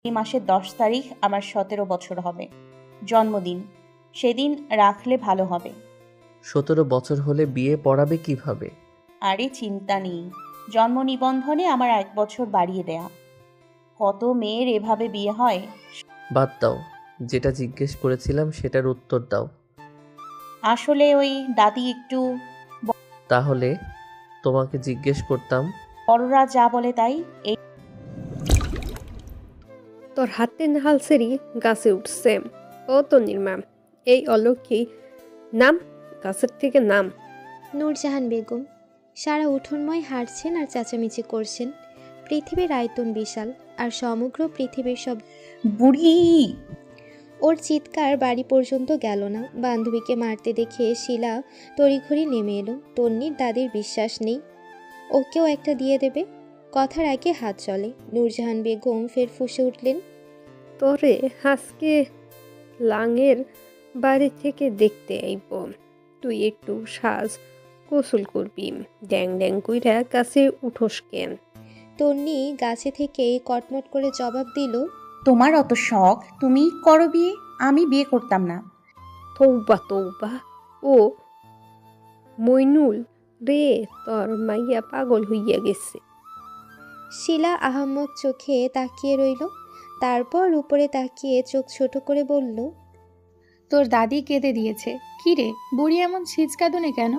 এই মাসের 10 তারিখ আমার 17 বছর হবে, জন্মদিন। সেদিন রাখলে ভালো হবে। 17 বছর হলে বিয়ে পড়াবে কিভাবে? আরে চিন্তা নেই, জন্ম নিবন্ধনে আমার 1 বছর বাড়িয়ে দেয়া। কত মেয়ের এভাবে বিয়ে হয়। বাদ দাও, যেটা জিজ্ঞেস করেছিলাম সেটার উত্তর দাও। আসলে ওই দাদি একটু তাহলে তোমাকে জিজ্ঞেস করতাম। বড়রা যা বলে তাই। এই তোর হাতে হালসেরি গাছে উঠছে। ও তো নির্মাম, এই অলক্ষী, নাম, গাছের থেকে নাম। নূরজাহান বেগম সারা উঠোনময় হাঁটছেন আর চেঁচামেচি করছেন। পৃথিবীর আয়তন বিশাল, আর সমগ্র পৃথিবীর সব। বুড়ি! ওর চিৎকার বাড়ি পর্যন্ত গেল না। বান্ধবীকে মারতে দেখে শিলা তড়িঘড়ি নেমে এলো। তন্নির দাদির বিশ্বাস নেই ওকেও একটা দিয়ে দেবে। কথার আগে হাত চলে। নূরজাহান বেগম ফের ফুঁসে উঠলেন। তোরে আজকে লাঙের বাড়ি থেকে দেখতে আইব। তুই একটু সাজ গোসল করবি, ড্যাং ড্যাং কইরা গাছে উঠোস কেন? তন্নি গাছে থেকে কটমট করে জবাব দিল, তোমার অত শখ, তুমি করো বিয়ে, আমি বিয়ে করতাম না। তৌবা তৌবা, ও মইনুল রে, তোর মাইয়া পাগল হইয়া গেছে। শিলা আহাম্মক চোখে তাকিয়ে রইল। তারপর উপরে তাকিয়ে চোখ ছোট করে বলল, তোর দাদি কেঁদে দিয়েছে। কি রে বুড়ি এমন ছিচকাঁদনে কেন?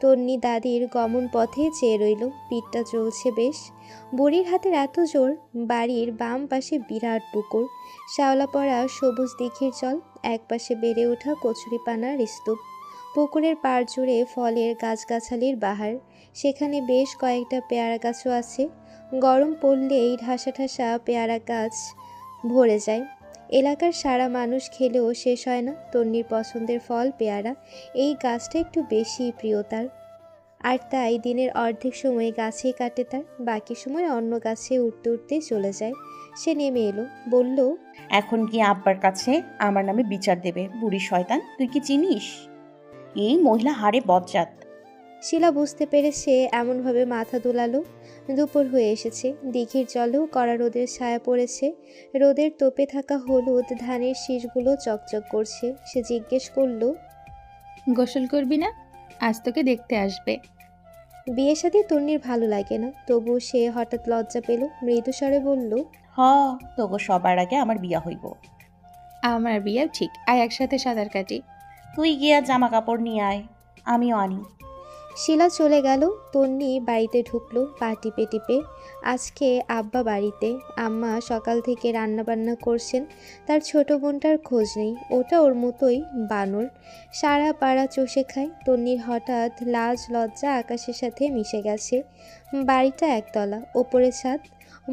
তন্নি দাদির গমন পথে চেয়ে রইল। পিঠটা চলছে বেশ। বুড়ির হাতের এত জোর। বাড়ির বাম পাশে বিরাট পুকুর, শ্যাওলা পড়া সবুজ দিঘির জল, একপাশে বেড়ে ওঠা কচুরিপানার স্তূপ। পুকুরের পাড় জুড়ে ফলের গাছগাছালির বাহার। সেখানে বেশ কয়েকটা পেয়ারা গাছও আছে। গরম পড়লেই ঠাসা ঠাসা পেয়ারা গাছ ভরে যায়। এলাকার সারা মানুষ খেলেও শেষ হয় না। তন্নির পছন্দের ফল পেয়ারা। এই গাছটা একটু বেশি প্রিয় তার, আর তাই দিনের অর্ধেক সময় গাছেই কাটে তার। বাকি সময় অন্য গাছে উঠতে উঠতে চলে যায়। সে নেমে এলো, বলল, এখন কি আব্বার কাছে আমার নামে বিচার দেবে? বুড়ি শয়তান, তুই কি চিনিস? এই মহিলা হাড়ে বজ্জাত। শিলা বুঝতে পেরেছে, এমনভাবে মাথা দোলালো। দুপুর হয়ে এসেছে। দিঘির জলেও কড়া রোদের ছায়া পড়েছে। রোদের তোপে থাকা হলুদ ধানের শীষগুলো চকচক করছে। সে জিজ্ঞেস করল, গোসল করবি না? আজ তোকে দেখতে আসবে। বিয়ে সাথে তন্নির ভালো লাগে না, তবু সে হঠাৎ লজ্জা পেল। মৃদু স্বরে বলল, হ, তোকে সবার আগে আমার বিয়া হইব। আমার বিয়ে ঠিক, আর একসাথে সাঁতার কাটি। তুই গিয়া জামা কাপড় নিয়ে আয়, আমিও আনি। শিলা চলে গেল। তন্নি বাড়িতে ঢুকলো পা টিপে টিপে। আজকে আব্বা বাড়িতে। আম্মা সকাল থেকে রান্না বান্না করছেন। তার ছোট বোনটার খোঁজ নেই। ওটা ওর মতোই বানর, সারা পাড়া চষে খায়। তন্নির হঠাৎ লাজ লজ্জা আকাশের সাথে মিশে গেছে। বাড়িটা একতলা, ওপরে ছাদ,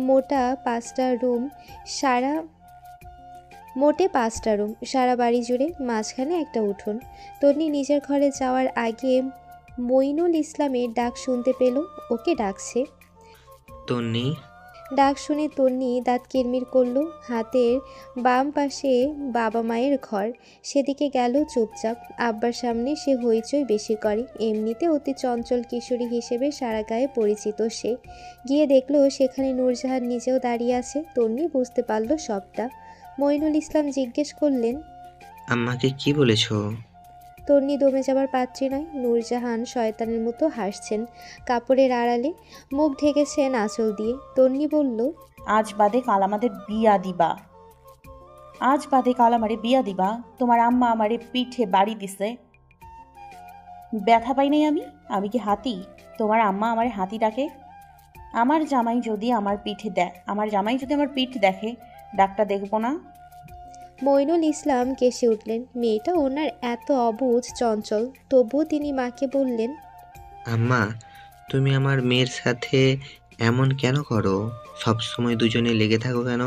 মোটা পাঁচটা রুম, সারা মোটে 5টা রুম সারা বাড়ি জুড়ে, মাঝখানে একটা উঠোন। তন্নি নিজের ঘরে যাওয়ার আগে মইনুল ইসলামের ডাক শুনতে পেল। ওকে ডাকছে। তন্নি। ডাক শুনে তন্নি দাঁত কিরমির করলো। হাতের বাম পাশে বাবা মায়ের ঘর। সেদিকে গেল চুপচাপ। আব্বার সামনে সে হইচই বেশি করে। এমনিতে অতি চঞ্চল কিশোরী হিসেবে সারা গায়ে পরিচিত সে। গিয়ে দেখলো সেখানে নূরজাহান নিজেও দাঁড়িয়ে আছে। তন্নি বুঝতে পারল সবটা। মইনুল ইসলাম জিজ্ঞেস করলেন, আম্মাকে কি বলেছো? তন্নি দমে যাবার পাত্রী নয়। নূরজাহান শয়তানের মতো হাসছেন কাপড়ের আড়ালে, মুখ ঢেকেছেন আঁচল দিয়ে। তন্নি বলল, আজ বাদে কাল আমাদের বিয়া দিবা। আজ বাদে কাল আমারে বিয়া দিবা। তোমার আম্মা আমারে পিঠে বাড়ি দিছে, ব্যথা পাই নাই আমি? আমি কি হাতি? তোমার আম্মা আমারে হাতি ডাকে। আমার জামাই যদি আমার পিঠ দেখে, ডাকটা দেখবো না? মইনুল ইসলাম কেসে উঠলেন। মেয়েটা ওনার এত অবুঝ চঞ্চল, তবুও তিনি মাকে বললেন, আম্মা, তুমি আমার মেয়ের সাথে এমন কেন করো? সবসময় দুজনে লেগে থাকো কেন?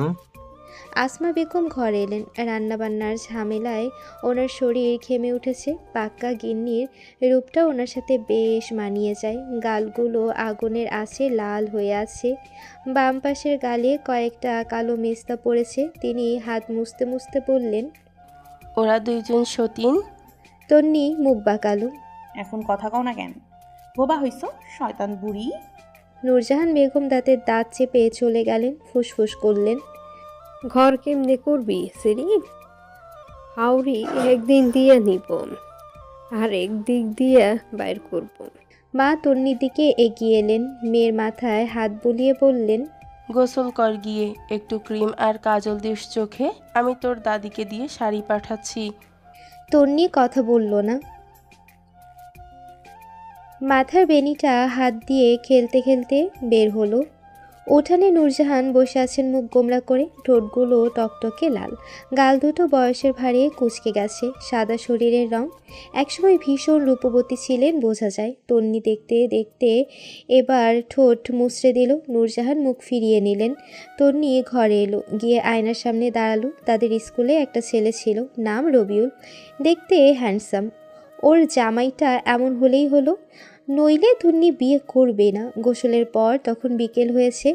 আসমা বেগম ঘরে এলেন। রান্নাবান্নার ঝামেলায় ওনার শরীর ঘেমে উঠেছে। পাক্কা গিন্নির রূপটা ওনার সাথে বেশ মানিয়ে যায়। গালগুলো আগুনের আঁচে লাল হয়ে আছে। বাম পাশের গালে কয়েকটা কালো মেস্তা পড়েছে। তিনি হাত মুছতে মুছতে বললেন, ওরা দুইজন সতীন। তন্নি মুখ বাঁকালো। এখন কথা কও না কেন? বোবা হইছ শয়তান বুড়ি। নূরজাহান বেগম দাঁতের দাঁত চেপে চলে গেলেন। ফুসফুস করলেন, ঘর কেমনে করবি সেরিন? হাওড়ি একদিন দিয়া নিব, আর একদিক দিয়া বাইর করব। মা তন্নির দিকে এগিয়ে এলেন, মেয়ের মাথায় হাত বুলিয়ে বললেন, গোসল কর গিয়ে, একটু ক্রিম আর কাজল দিস চোখে। আমি তোর দাদিকে দিয়ে শাড়ি পাঠাচ্ছি। তন্নি কথা বলল না। মাথার বেনিটা হাত দিয়ে খেলতে খেলতে বের হলো। উঠানে নূরজাহান বসে আছেন মুখ গোমড়া করে, ঠোঁটগুলো টকটকে লাল, গাল দুটো বয়সের ভারে কুঁচকে গেছে, সাদা শরীরের রং। একসময় ভীষণ রূপবতী ছিলেন বোঝা যায়। তন্নি দেখতে দেখতে এবার ঠোঁট মুচড়ে দিল। নূরজাহান মুখ ফিরিয়ে নিলেন। তন্নি ঘরে এলো, গিয়ে আয়নার সামনে দাঁড়ালো। তাদের স্কুলে একটা ছেলে ছিল, নাম রবিউল, দেখতে হ্যান্ডসাম। ওর জামাইটা এমন হলেই হলো, নইলে তন্নি বিয়ে করবে না। গোসলের পর তখন বিকেল হয়েছে,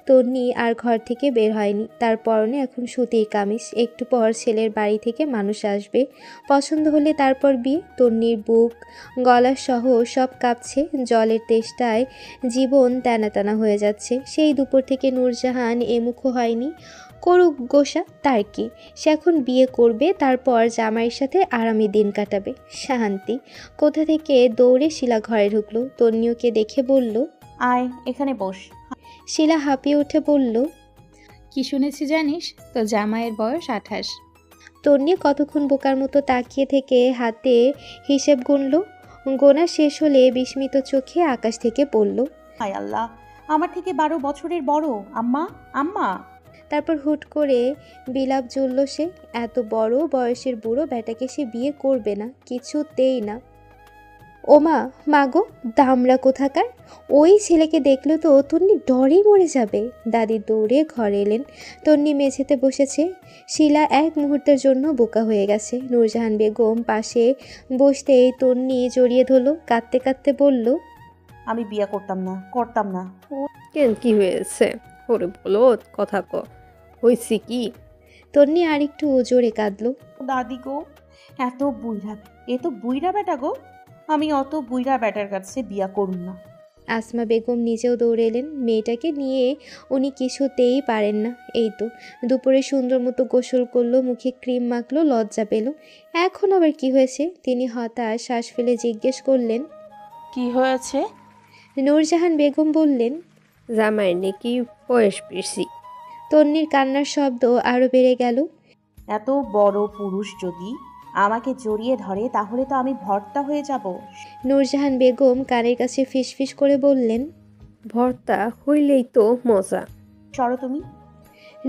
তন্নি আর ঘর থেকে বের হয়নি। তার পরনে এখন সুতির কামিজ। একটু পর ছেলের বাড়ি থেকে মানুষ আসবে, পছন্দ হলে তারপর বিয়ে। তন্নির বুক গলা সহ সব কাঁপছে, জলের তেষ্টায় জীবন টানা টানা হয়ে যাচ্ছে। সেই দুপুর থেকে নূরজাহান এমুখো হয়নি। করুক গোসা, তার কি, সে এখন বিয়ে করবে, তারপর জামাইয়ের সাথে আরামে দিন কাটাবে, শান্তি। কোথা থেকে দৌড়ে শিলা ঘরে ঢুকলো। তন্নিওকে দেখে বলল, আয় এখানে বস। শিলা হাঁপিয়ে উঠে বলল, কি শুনেছি জানিস? তো জামাইয়ের বয়স 28। তন্নি কতক্ষণ বোকার মতো তাকিয়ে থেকে হাতে হিসেব গুনল। গোনা শেষ হলে বিস্মিত চোখে আকাশ থেকে পড়ল। হায় আল্লাহ, আমার থেকে 12 বছরের বড়। আম্মা, আম্মা। তারপর হুট করে বিলাপ জ্বলল সে। এত বড় বয়সের বুড়ো ব্যাটাকে সে বিয়ে করবে না, কিছুতেই না। ওমা, মাগো, দামড়া কোথাকার! ওই ছেলেকে দেখলে তো তন্নি ডরেই মরে যাবে। দাদি দৌড়ে ঘরে এলেন। তন্নি মেঝেতে বসেছে। শিলা এক মুহূর্তের জন্য বোকা হয়ে গেছে। নূরজাহান বেগম পাশে বসতেই তন্নি জড়িয়ে ধরল, কাঁদতে কাঁদতে বলল, আমি বিয়ে করতাম না, করতাম না। কেন, কি হয়েছে? ওরে বলো, কথা ক, হয়েছে কি? তন্নি আর একটু জোরে কাঁদল। দাদি গো, এত বুইড়া, এ তো বুইড়া বেটা গো। আমি অত বুইড়া বেটার কাছে বিয়া করুম না। আসমা বেগম নিজেও দৌড়ে এলেন। মেয়েটাকে নিয়ে উনি কিছুতেই পারেন না। এই তো দুপুরে সুন্দর মতো গোসল করলো, মুখে ক্রিম মাখলো, লজ্জা পেল। এখন আবার কি হয়েছে? তিনি হতাশ শ্বাস ফেলে জিজ্ঞেস করলেন। কি হয়েছে? নূরজাহান বেগম বললেন, জামাইয়ের নাকি বয়স বেশি। তন্নির কান্নার শব্দ আরও বেড়ে গেল। এত বড় পুরুষ যদি আমাকে জড়িয়ে ধরে, তাহলে তো আমি ভর্তা হয়ে যাব। নূরজাহান বেগম কানের কাছে ফিসফিস করে বললেন, ভর্তা হইলেই তো মজা। সরো তুমি।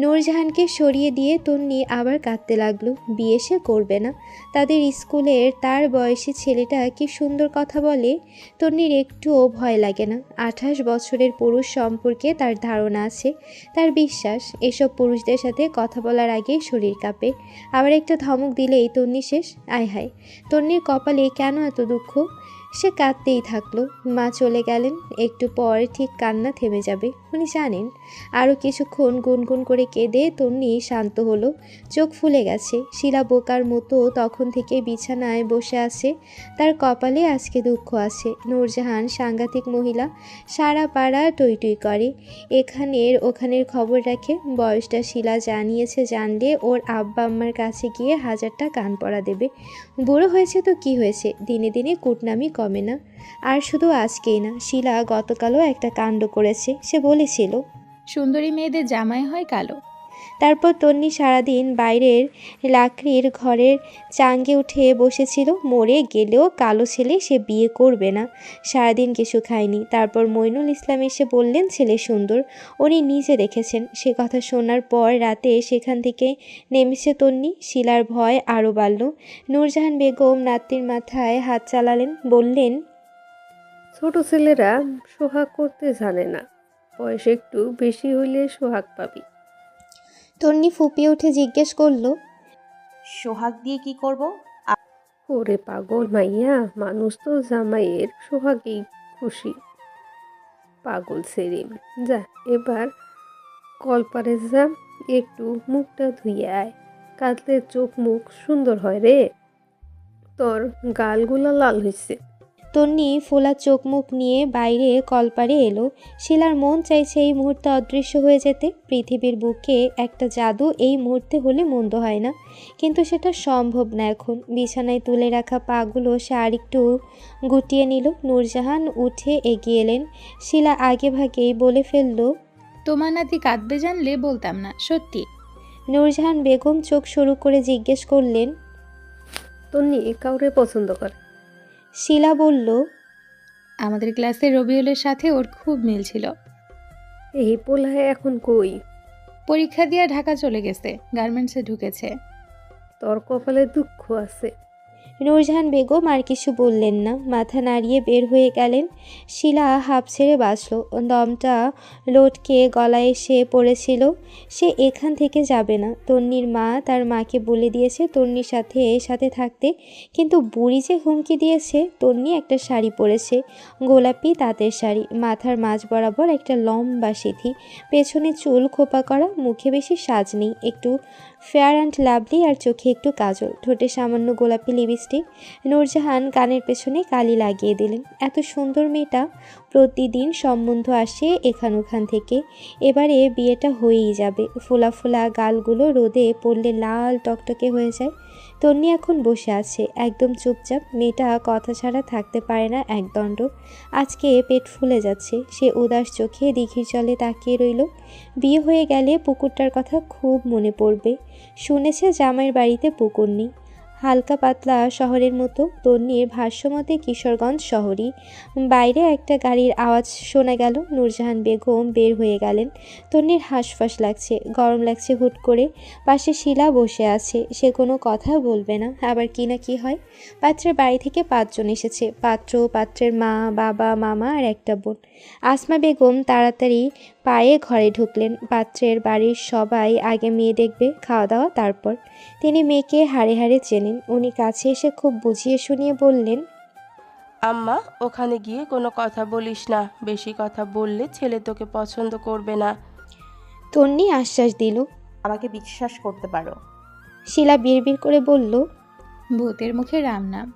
নূরজাহানকে সরিয়ে দিয়ে তন্নি আবার কাঁদতে লাগলো। বিয়ে সে করবে না। তাদের স্কুলের তার বয়সী ছেলেটা কি সুন্দর কথা বলে। তন্নির একটুও ভয় লাগে না। 28 বছরের পুরুষ সম্পর্কে তার ধারণা আছে। তার বিশ্বাস, এসব পুরুষদের সাথে কথা বলার আগেই শরীর কাঁপে। আবার একটা ধমক দিলেই তন্নি শেষ। আয় হায়, তন্নির কপালে কেন এত দুঃখ? সে কাঁদতেই থাকলো। মা চলে গেলেন। একটু পর ঠিক কান্না থেমে যাবে, উনি জানেন। আরও কিছুক্ষণ গুনগুন করে কেঁদে তন্নি শান্ত হলো। চোখ ফুলে গেছে। শিলা বোকার মতো তখন থেকে বিছানায় বসে আছে। তার কপালে আজকে দুঃখ আছে। নূরজাহান সাংঘাতিক মহিলা, সারা পাড়া টই টই করে, এখানের ওখানের খবর রাখে। বয়সটা শিলা জানিয়েছে, জানলে ওর আব্বা আম্মার কাছে গিয়ে 1000টা কান পড়া দেবে। বুড়ো হয়েছে তো কি হয়েছে, দিনে দিনে কুটনামি কমে না। আর শুধু আজকেই না, শিলা গতকালও একটা কাণ্ড করেছে। সে বলেছিল সুন্দরী মেয়েদের জামাই হয় কালো। তারপর তন্নি সারাদিন বাইরের লাকড়ির ঘরের চাঙ্গে উঠে বসেছিল। মরে গেলেও কালো ছেলে সে বিয়ে করবে না। সারাদিন কিছু খায়নি। তারপর মইনুল ইসলাম এসে বললেন ছেলে সুন্দর, উনি নিজে দেখেছেন। সে কথা শোনার পর রাতে সেখান থেকে নেমেছে তন্নি। শিলার ভয় আরও বাড়ল। নূরজাহান বেগম নাতনির মাথায় হাত চালালেন, বললেন, ছোট ছেলেরা সোহাগ করতে জানে না, বয়স একটু বেশি হইলে সোহাগ পাবি। তন্নি ফুপিয়ে উঠে জিজ্ঞেস করলো, সোহাগ দিয়ে কি করব? ওরে পাগল মাইয়া, মানুষ তো জামাইয়ের সোহাগেই খুশি। পাগল সেরিম, যা এবার কলপারে যা, একটু মুখটা ধুয়ে আয়। কাঁদলে চোখ মুখ সুন্দর হয় রে। তোর গালগুলা লাল হয়েছে। তন্নি ফোলা চোখ মুখ নিয়ে বাইরে কলপারে এলো। শিলার মন চাইছে এই মুহূর্তে অদৃশ্য হয়ে যেতে। পৃথিবীর বুকে একটা জাদু এই মুহূর্তে হলে মন্দ হয় না, কিন্তু সেটা সম্ভব না এখন। বিছানায় তুলে রাখা পাগুলো সে আরেকটু গুটিয়ে নিল। নূরজাহান উঠে এগিয়ে এলেন। শিলা আগে ভাগেই বলে ফেলল, তোমার নাতি কাঁদবে জানলে বলতাম না, সত্যি। নূরজাহান বেগম চোখ সরু করে জিজ্ঞেস করলেন, তন্নি কাউরে পছন্দ করে? শিলা বলল, আমাদের ক্লাসে রবিউলের সাথে ওর খুব মিল ছিল। এই পোলায় এখন কই? পরীক্ষা দিয়ে ঢাকা চলে গেছে, গার্মেন্টসে ঢুকেছে। তোর কপালে দুঃখ আছে। নূরজাহান বেগম আর কিছু বললেন না, মাথা নাড়িয়ে বের হয়ে গেলেন। শিলা হাঁপ ছেড়ে বাঁচল। দমটা লটকে গলায় এসে পড়েছিল। সে এখান থেকে যাবে না। তন্নির মা তার মাকে বলে দিয়েছে তন্নির সাথে থাকতে, কিন্তু বুড়ি যে হুমকি দিয়েছে। তন্নি একটা শাড়ি পরেছে, গোলাপি তাঁতের শাড়ি, মাথার মাঝ বরাবর একটা লম্বা সিঁথি, পেছনে চুল খোপা করা, মুখে বেশি সাজ নেই, একটু ফেয়ার অ্যান্ড লাভলি, আর চোখে একটু কাজল, ঠোঁটে সামান্য গোলাপি লিপস্টিক। নূরজাহান কানের পেছনে কালি লাগিয়ে দিলেন। এত সুন্দর মেয়েটা, প্রতিদিন সম্বন্ধ আসে এখান ওখান থেকে, এবারে বিয়েটা হয়েই যাবে। ফোলা ফোলা গালগুলো রোদে পড়লে লাল টকটকে হয়ে যায়। তন্নি এখন বসে আছে একদম চুপচাপ। মেয়েটা কথা ছাড়া থাকতে পারে না একদণ্ড। আজকে পেট ফুলে যাচ্ছে। সে উদাস চোখে দিঘির জলে তাকিয়ে রইল। বিয়ে হয়ে গেলে পুকুরটার কথা খুব মনে পড়বে। শুনেছে জামাইয়ের বাড়িতে পুকুর নেই। হালকা পাতলা শহরের মতো। তন্নির ভাষ্যমতে কিশোরগঞ্জ শহরই। বাইরে একটা গাড়ির আওয়াজ শোনা গেল। নূরজাহান বেগম বের হয়ে গেলেন। তন্নির হাঁসফাঁস লাগছে, গরম লাগছে হুট করে। পাশে শিলা বসে আছে। সে কোনো কথা বলবে না, আবার কি না কি হয়। পাত্রের বাড়ি থেকে 5 জন এসেছে। পাত্র, পাত্রের মা, বাবা, মামা আর একটা বোন। আসমা বেগম তাড়াতাড়ি পায়ে ঘরে ঢুকলেন। পাত্রের বাড়ির সবাই আগে মেয়ে দেখবে, খাওয়া দাওয়া তারপর। তিনি মেয়েকে হাড়ে হাড়ে চেনেন। উনি কাছে এসে খুব বুঝিয়ে শুনিয়ে বললেন, আম্মা, ওখানে গিয়ে কোনো কথা বলিস না, বেশি কথা বললে ছেলে তোকে পছন্দ করবে না। তন্নি আশ্বাস দিল। আমাকে বিশ্বাস করতে পারো। শিলা বিড়বিড় করে বলল, ভূতের মুখে রাম নাম।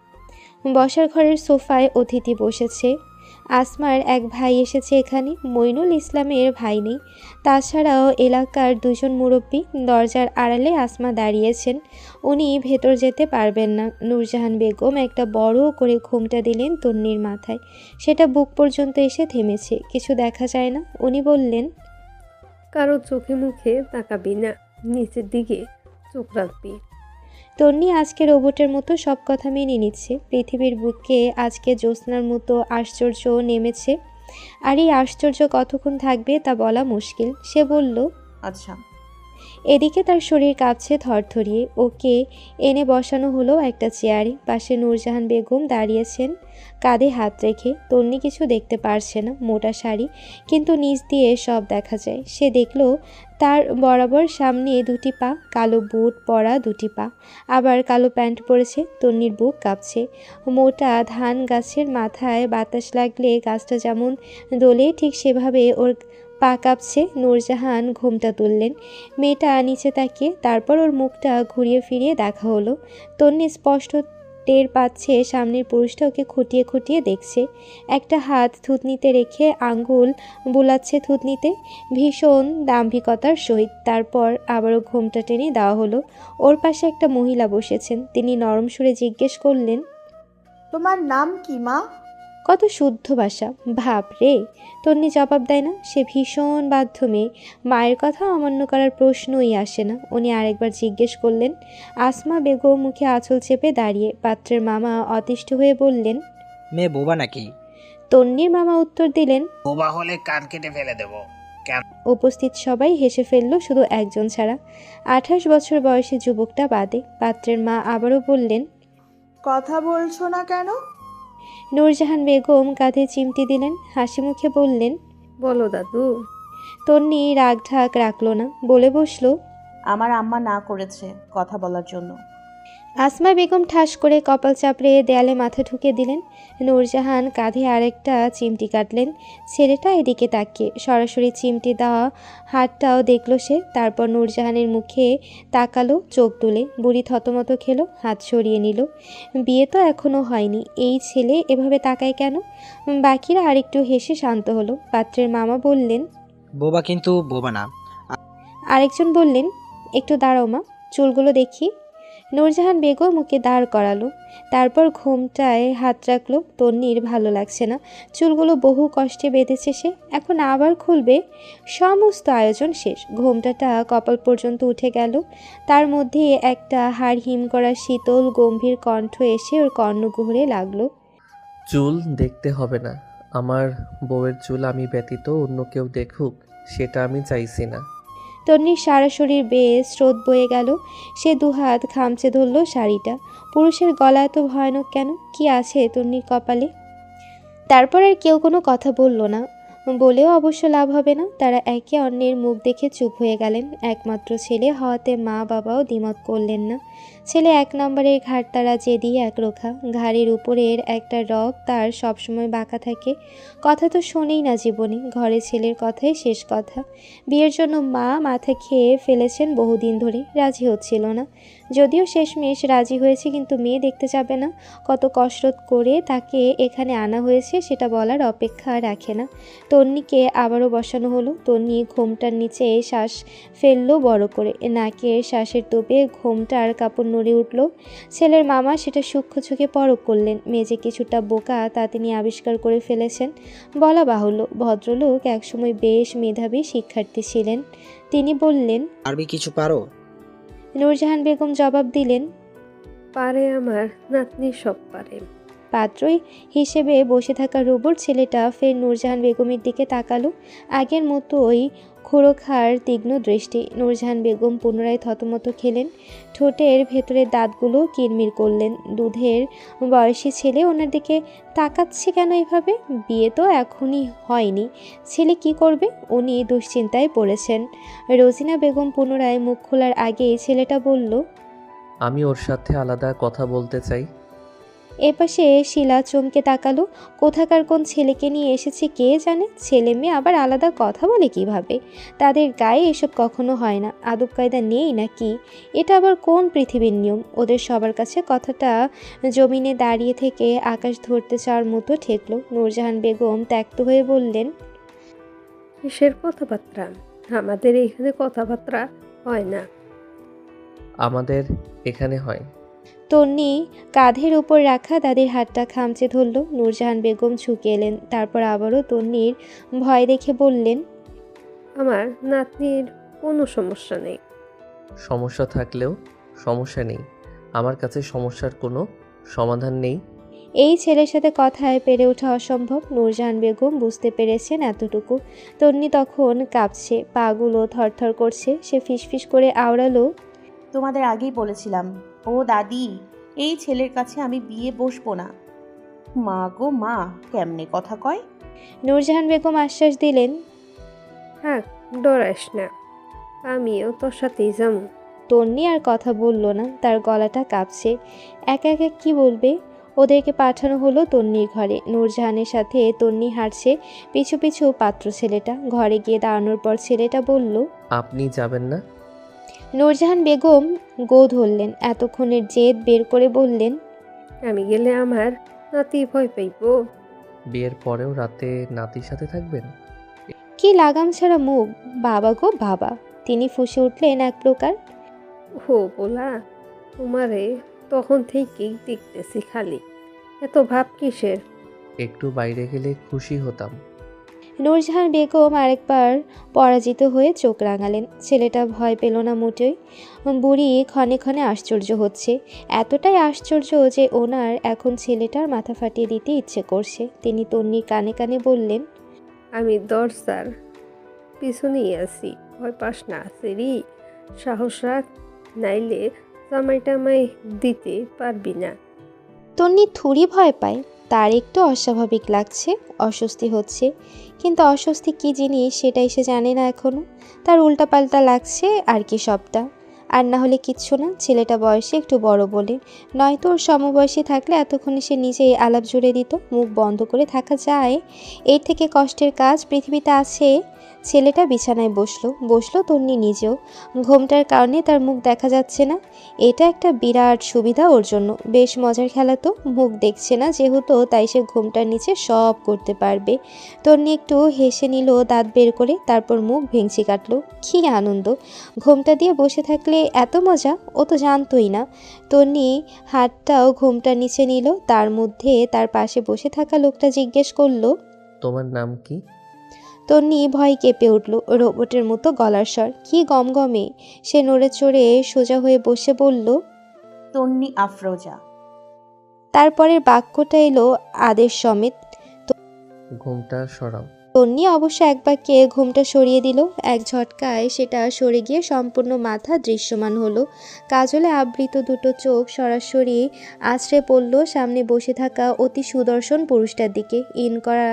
বসার ঘরের সোফায় অতিথি বসেছে। আসমার এক ভাই এসেছে এখানে। মইনুল ইসলামের ভাই নেই। তাছাড়াও এলাকার 2 জন মুরব্বী। দরজার আড়ালে আসমা দাঁড়িয়েছেন। উনি ভেতর যেতে পারবেন না। নূরজাহান বেগম একটা বড় করে ঘোমটা দিলেন তন্নির মাথায়। সেটা বুক পর্যন্ত এসে থেমেছে, কিছু দেখা যায় না। উনি বললেন, কারো চোখে মুখে তাকাবি না, নিচের দিকে চোখ রাখবি। তন্নি আজকে রোবটের মতো সব কথা মেনে নিচ্ছে। পৃথিবীর বুকে আজকে জ্যোৎস্নার মতো আশ্চর্য নেমেছে। আর এই আশ্চর্য কতক্ষণ থাকবে তা বলা মুশকিল। সে বলল, আচ্ছা। এদিকে তার শরীর কাঁপছে থরথরিয়ে। ওকে এনে বসানো হলো একটা চেয়ারে। পাশে নূরজাহান বেগম দাঁড়িয়েছেন কাঁধে হাত রেখে। তন্নি কিছু দেখতে পারছে না, মোটা শাড়ি, কিন্তু নিচ দিয়ে সব দেখা যায়। সে দেখল তার বরাবর সামনে 2টি পা, কালো বুট পরা 2টি পা, আবার কালো প্যান্ট পরেছে। তন্নির বুক কাঁপছে। মোটা ধান গাছের মাথায় বাতাস লাগলে গাছটা যেমন দোলে, ঠিক সেভাবে ওর পা কাঁপছে। নূরজাহান ঘোমটা তুললেন। মেয়েটা নিচে তাকিয়ে, তারপর ওর মুখটা ঘুরিয়ে ফিরিয়ে দেখা হলো। তন্নি স্পষ্ট টের পাচ্ছে সামনের পুরুষটা ওকে খুঁটিয়ে খুঁটিয়ে দেখছে। একটা হাত থুতনিতে রেখে আঙ্গুল বুলাচ্ছে থুতনিতে, ভীষণ দাম্ভিকতার সহিত। তারপর আবারও ঘোমটা টেনে দেওয়া হলো। ওর পাশে একটা মহিলা বসেছেন। তিনি নরম সুরে জিজ্ঞেস করলেন, তোমার নাম কি মা? কত শুদ্ধ ভাষা, ভাব রে। তন্নি জবাব দেয় না। সে ভীষণ বাধ্য মেয়ে, মায়ের কথা অমান্য করার প্রশ্নই আসে না। উনি আরেকবার জিজ্ঞেস করলেন। আসমা বেগম মুখে আঁচল চেপে দাঁড়িয়ে। পাত্রের মামা অতিষ্ঠ হয়ে বললেন, মেয়ে বোবা নাকি? তন্নির মামা উত্তর দিলেন, বোবা হলে কান কেটে ফেলে দেব। উপস্থিত সবাই হেসে ফেলল, শুধু একজন ছাড়া, 28 বছর বয়সী যুবকটা বাদে। পাত্রের মা আবারও বললেন, কথা বলছো না কেন? নূরজাহান বেগম কাঁধে চিমটি দিলেন, হাসি মুখে বললেন, বলো দাদু। তন্নি রাগ ঢাক রাখল না, বলে বসলো, আমার আম্মা না করেছে কথা বলার জন্য। আসমা বেগম ঠাস করে কপাল চাপড়ে দেয়ালে মাথা ঠুকে দিলেন। নূরজাহান কাঁধে আরেকটা চিমটি কাটলেন। ছেলেটা এদিকে তাকিয়ে সরাসরি চিমটি দেওয়া হাতটাও দেখল সে। তারপর নূরজাহানের মুখে তাকালো চোখ তুলে। বুড়ি থতমত খেলো, হাত সরিয়ে নিল। বিয়ে তো এখনো হয়নি, এই ছেলে এভাবে তাকায় কেন? বাকিরা আরেকটু হেসে শান্ত হলো। পাত্রের মামা বললেন, বোবা কিন্তু বোবা না। আরেকজন বললেন, একটু দাঁড়াও মা, চুলগুলো দেখি। নূরজাহান বেগম ওকে দাঁড় করালো। তারপর ঘোমটায় হাত রাখলো। তন্নির ভালো লাগছে না, চুলগুলো বহু কষ্টে বেঁধেছে সে, এখন আবার খুলবে। সমস্ত আয়োজন শেষ। ঘোমটাটা কপাল পর্যন্ত উঠে গেল। তার মধ্যে একটা হাড় হিম করা শীতল গম্ভীর কণ্ঠ এসে ওর কর্ণকুহরে লাগলো। চুল দেখতে হবে না, আমার বউয়ের চুল আমি ব্যতীত অন্য কেউ দেখুক সেটা আমি চাইছি না। তন্নির সারা শরীর বেয়ে স্রোত বয়ে গেল। সে দুহাত খামচে ধরল শাড়িটা। পুরুষের গলা এত ভয়ানক কেন? কি আছে তন্নির কপালে? তারপর আর কেউ কোনো কথা বলল না, বলেও অবশ্য লাভ হবে না। তারা একে অন্যের মুখ দেখে চুপ হয়ে গেলেন। একমাত্র ছেলে হওয়াতে মা বাবাও দ্বিমত করলেন না। ছেলে 1 নম্বরের ঘাড়তারা জেদি একরোখা, ঘাড়ের উপরের একটা রগ তার সবসময় বাঁকা থাকে। কথা তো শোনেই না জীবনে, ঘরে ছেলের কথাই শেষ কথা। বিয়ের জন্য মা মাথা খেয়ে ফেলেছেন বহুদিন ধরে, রাজি হচ্ছিল না। যদিও শেষমেশ রাজি হয়েছে, কিন্তু মেয়ে দেখতে যাবে না। কত কসরত করে তাকে এখানে আনা হয়েছে সেটা বলার অপেক্ষা রাখে না। তন্নিকে আবারও বসানো হলো। তন্নি ঘোমটার নিচে শ্বাস ফেললো বড় করে। নাকের শ্বাসের তোপে ঘোমটার কাপড় নড়ে উঠল। ছেলের মামা সেটা সূক্ষ্ম চোখে পরখ করলেন। মেয়ে যে কিছুটা বোকা তা তিনি আবিষ্কার করে ফেলেছেন। বলা বাহুল্য, ভদ্রলোক একসময় বেশ মেধাবী শিক্ষার্থী ছিলেন। তিনি বললেন, আরবি কিছু পারো? নূরজাহান বেগম জবাব দিলেন, পারে আমার নাতনি, সব পারে। পাত্রই হিসেবে বসে থাকা রোবট ছেলেটা ফের নূরজাহান বেগমের দিকে তাকালো। আগের মতোই খোড়খার তীক্ষ্ণ দৃষ্টি। নূরজাহান বেগম পুনরায় থতমত খেলেন। ঠোঁটের ভেতরের দাঁতগুলো কিরমির করলেন। দুধের বয়সী ছেলে ওনার দিকে তাকাচ্ছে কেন এভাবে? বিয়ে তো এখনই হয়নি, ছেলে কি করবে? উনি দুশ্চিন্তায় পড়েছেন। রোজিনা বেগম পুনরায় মুখ খোলার আগেই ছেলেটা বলল, আমি ওর সাথে আলাদা কথা বলতে চাই। এপাশে শিলা চমকে তাকালো। কোথাকার কোন ছেলেকে নিয়ে এসেছে কে জানে? ছেলে মেয়ে আবার আলাদা কথা বলে কিভাবে? তাদের গায়ে এসব কখনো হয় না, আদব কায়দা নেই নাকি? এটা আবার কোন পৃথিবীর নিয়ম? ওদের সবার কাছে কথাটা জমিনে দাঁড়িয়ে থেকে আকাশ ধরতে চাওয়ার মতো ঠেকলো। নূরজাহান বেগম ত্যক্ত হয়ে বললেন, কিসের কথাবার্তা? আমাদের এখানে কথাবার্তা হয় না। আমাদের এখানে হয়। তন্নি কাঁধের উপর রাখা দাদির হাতটা খামচে ধরল। নূরজাহান বেগম ঝুঁকে এলেন। তারপর আবারও তন্নির ভয় দেখে বললেন, আমার নাতনির কোনো সমস্যা নেই। সমস্যা থাকলেও সমস্যা নেই, আমার কাছে সমস্যার কোনো সমাধান নেই। এই ছেলের সাথে কথায় পেরে ওঠা অসম্ভব। নূরজাহান বেগম বুঝতে পেরেছেন এতটুকু। তন্নি তখন কাঁপছে, পাগুলো থরথর করছে। সে ফিসফিস করে আওড়ালো, তোমাদের আগেই বলেছিলাম, ও দাদি, এই ছেলের কাছে আমি বিয়ে বসবো না। মা গো মা, কেমনে কথা কয়। নূরজাহান বেগম আশ্বাস দিলেন, হ্যাঁ, ডরাইস না, আমিও তোর সাথেই যাবো। তন্নি আর কথা বলল না, তার গলাটা কাঁপছে। একা একা কি বলবে? ওদেরকে পাঠানো হলো তন্নির ঘরে। নূরজাহানের সাথে তন্নি হাঁটছে, পিছু পিছু পাত্র ছেলেটা। ঘরে গিয়ে দাঁড়ানোর পর ছেলেটা বলল, আপনি যাবেন না? নূরজাহান বেগম গো ধরলেন। এতক্ষণের জেদ বের করে বললেন, আমি গেলে আমার নাতি ভয় পাইব। বিয়ের পরেও রাতে নাতির সাথে থাকবেন? কি লাগাম ছাড়া মুখ! বাবা গো বাবা! তিনি ফুঁসে উঠলেন এক প্রকার। ও বলা, তোমারে তখন থেকেই দেখতেছি খালি, এত ভাব কিসের? একটু বাইরে গেলে খুশি হতাম। নূরজাহান বেগম আরেকবার পরাজিত হয়ে চোখ রাঙালেন। ছেলেটা ভয় পেল না মোটেই। বুড়ি ক্ষণে ক্ষণে আশ্চর্য হচ্ছে, এতটাই আশ্চর্য যে ওনার এখন ছেলেটার মাথা ফাটিয়ে দিতে ইচ্ছে করছে। তিনি তন্নির কানে কানে বললেন, আমি দরজার পিছনেই আছি, ভয় পাস না সেরি, সাহস রাখ, নাইলে জামাই টামাই দিতে পারবি না। তন্নি থুড়ি ভয় পায়। তার একটু অস্বাভাবিক লাগছে, অস্বস্তি হচ্ছে, কিন্তু অস্বস্তি কী জিনিস সেটাই সে জানে না এখনো। তার উল্টাপাল্টা লাগছে আর কি সবটা। আর না হলে কিচ্ছু না, ছেলেটা বয়সে একটু বড় বলে। নয়তো ওর সমবয়সী থাকলে এতক্ষণে সে নিজেই আলাপ জুড়ে দিত। মুখ বন্ধ করে থাকা যায়? এর থেকে কষ্টের কাজ পৃথিবীতে আছে? ছেলেটা বিছানায় বসলো তন্নি নিজেও। ঘোমটার কারণে তার মুখ দেখা যাচ্ছে না। এটা একটা বিরাট সুবিধা ওর জন্য। বেশ মজার খেলা তো, মুখ দেখছে না যেহেতু, তাই সে ঘোমটার নিচে সব করতে পারবে। তন্নি একটু হেসে নিল দাঁত বের করে, তারপর মুখ ভেঙচি কাটলো। কী আনন্দ! ঘোমটা দিয়ে বসে থাকলে এত মজা ও তো জানতোই না। তন্নি হাতটাও ঘোমটার নিচে নিল। তার মধ্যে তার পাশে বসে থাকা লোকটা জিজ্ঞেস করলো, তোমার নাম কি? তন্নি ভয় কেঁপে উঠল। রোবটের মতো গলার স্বর, কি গমগমে! সে নড়ে চড়ে সোজা হয়ে বসে বলল, তন্নি আফরোজা। তারপরের বাক্যটা এলো আদেশ সমেত। ঘুমটা সরাও। তন্নি অবশ্য এক বাক্যে ঘুমটা সরিয়ে দিল। এক ঝটকায় সেটা সরে গিয়ে সম্পূর্ণ মাথা দৃশ্যমান হলো। কাজলে আবৃত দুটো চোখ সরাসরি আছড়ে পড়ল সামনে বসে থাকা অতি সুদর্শন পুরুষটার দিকে। ইন করা